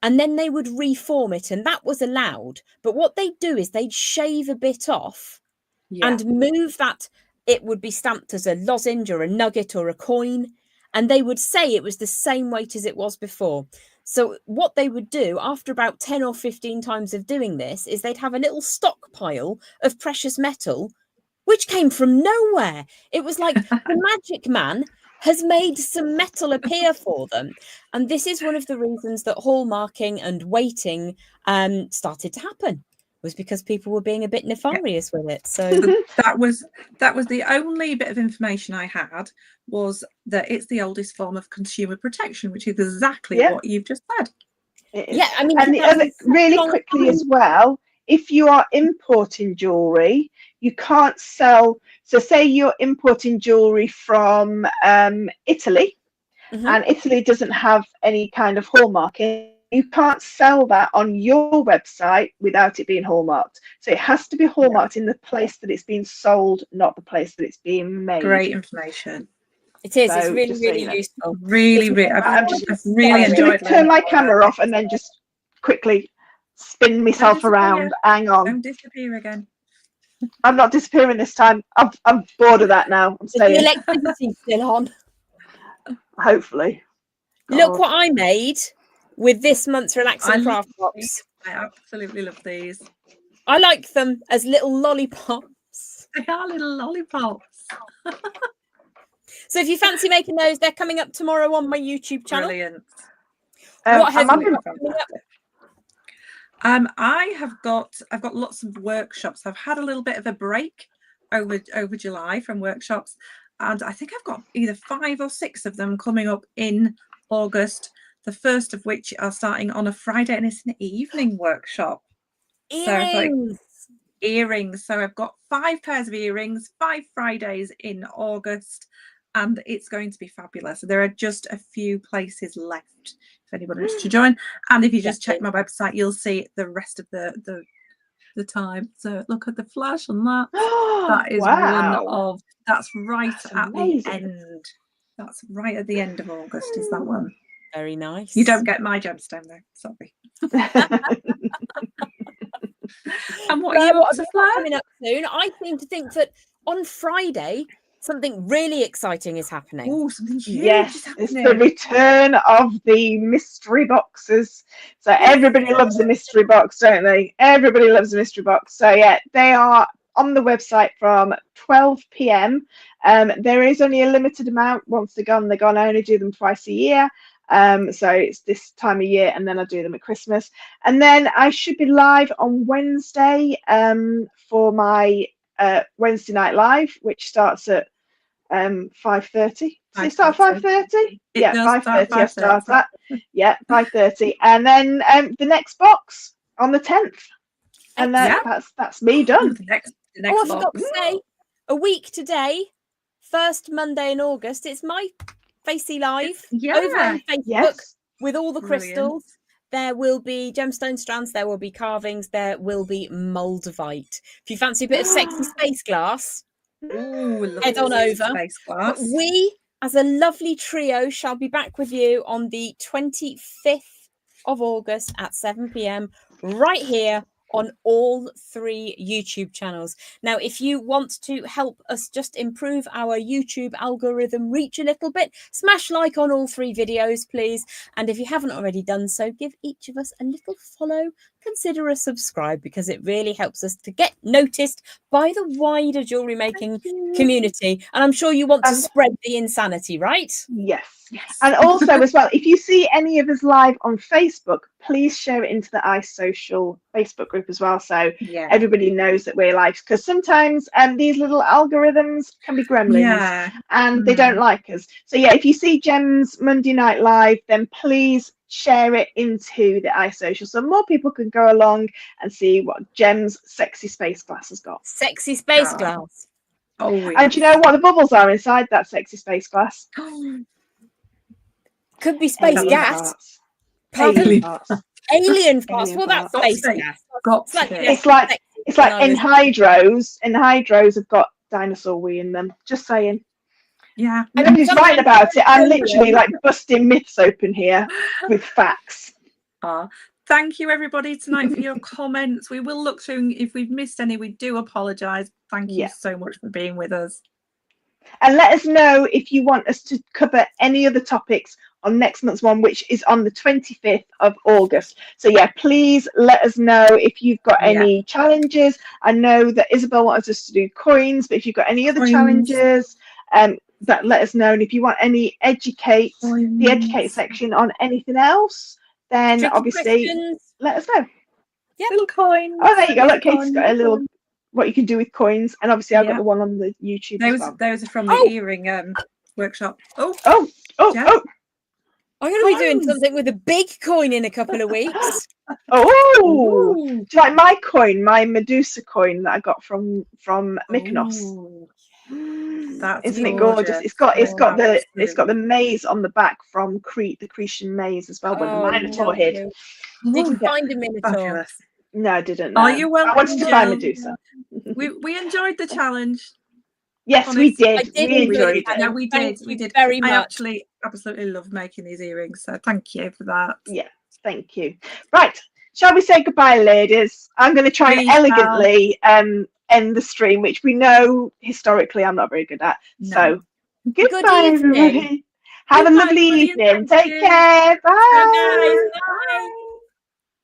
and then they would reform it, and that was allowed. But what they'd do is they'd shave a bit off and move that. It would be stamped as a lozenge or a nugget or a coin, and they would say it was the same weight as it was before. So what they would do after about 10 or 15 times of doing this is they'd have a little stockpile of precious metal, which came from nowhere. It was like the magic man has made some metal appear for them. And this is one of the reasons that hallmarking and weighting started to happen, was because people were being a bit nefarious with it. So that was the only bit of information I had, was that it's the oldest form of consumer protection, which is exactly what you've just said. Yeah, I mean, and the other, really quickly as well, if you are importing jewellery, you can't sell. So say you're importing jewellery from Italy, and Italy doesn't have any kind of hallmarking. You can't sell that on your website without it being hallmarked. So it has to be hallmarked in the place that it's being sold, not the place that it's being made. Great information. It is. So, it's really, really useful. Really, I've really enjoyed. Turn my camera off and then just quickly spin myself around. Hang on. Don't disappear again. I'm not disappearing this time. I'm bored of that now. I'm staying. Is the electricity still on? Hopefully. Look what I made with this month's Relaxing Craft Box. I absolutely love these. I like them as little lollipops. They are little lollipops. So if you fancy making those, they're coming up tomorrow on my YouTube channel. Brilliant. What have you got coming up? I've got lots of workshops. I've had a little bit of a break over July from workshops, and I think I've got either 5 or 6 of them coming up in August. The first of which are starting on a Friday, and it's an evening workshop. Earrings. So I've got 5 pairs of earrings, 5 Fridays in August, and it's going to be fabulous. There are just a few places left if anybody wants to join. And if you just check my website, you'll see the rest of the time. So look at the flash on that. That is that's right at the end. That's right at the end of August is that one. Very nice. You don't get my gemstone though. Sorry. And what are you coming up soon? I seem to think that on Friday something really exciting is happening. Oh, something huge is happening. It's the return of the mystery boxes. So everybody loves the mystery box, don't they? Everybody loves the mystery box. So yeah, they are on the website from 12 p.m. There is only a limited amount. Once they're gone, they're gone. I only do them twice a year. So it's this time of year, and then I do them at Christmas. And then I should be live on Wednesday for my Wednesday night live, which starts at 5:30. Does it start at 5:30? Yeah, 5:30. I start that. Yeah, 5:30. And then the next box on the 10th. And that's me done. The next I forgot to say, a week today, first Monday in August, it's my Facey Live over on Facebook with all the crystals. There will be gemstone strands, there will be carvings, there will be moldavite. If you fancy a bit of sexy space glass, head on over. But we, as a lovely trio, shall be back with you on the 25th of August at 7 p.m. right here on all 3 YouTube channels. Now, if you want to help us just improve our YouTube algorithm reach a little bit, smash like on all 3 videos, please. And if you haven't already done so, give each of us a little follow. Consider a subscribe, because it really helps us to get noticed by the wider jewellery making community. And I'm sure you want to spread the insanity, right? Yes. And also as well, if you see any of us live on Facebook, please share it into the iSocial Facebook group as well, so everybody knows that we're live, because sometimes these little algorithms can be gremlins and they don't like us. So yeah, if you see Jem's Monday Night Live, then please share it into the iSocial so more people can go along and see what Jem's sexy space glass has got. Sexy space glass. Oh, and do you know what the bubbles are inside that sexy space glass? Could be space gas. Alien parts. Alien parts. Well, that's space gas. It's like anhydros. Anhydros have got dinosaur wee in them. Just saying. Yeah. Nobody's writing about it. I'm literally like busting myths open here with facts. Thank you, everybody, tonight for your comments. We will look through. If we've missed any, we do apologise. Thank you so much for being with us. And let us know if you want us to cover any other topics on next month's one, which is on the 25th of August. So yeah, please let us know if you've got any challenges. I know that Isabel wants us to do coins, but if you've got any other challenges, that let us know. And if you want any the educate section on anything else, then obviously let us know. Little coins. Oh, there you go. Look, Kate's got a little what you can do with coins, and obviously I've got the one on the YouTube. Those are from the earring workshop. I'm going to be doing something with a big coin in a couple of weeks. Oh, do you like my coin, my Medusa coin that I got from Mykonos? Isn't it gorgeous? It's got the maze on the back from Crete, the Cretan maze as well, with the Minotaur head. Did you find a Minotaur? Fabulous. No, I didn't. Are you welcome, I wanted to find Medusa. We enjoyed the challenge. Yes, we did. We enjoyed it. No, we did. We did very much. I actually absolutely love making these earrings. So thank you for that. Yeah, thank you. Right. Shall we say goodbye, ladies? I'm going to try and elegantly end the stream, which we know historically I'm not very good at. No. So goodbye, everybody. Have a lovely evening. Take care. Bye.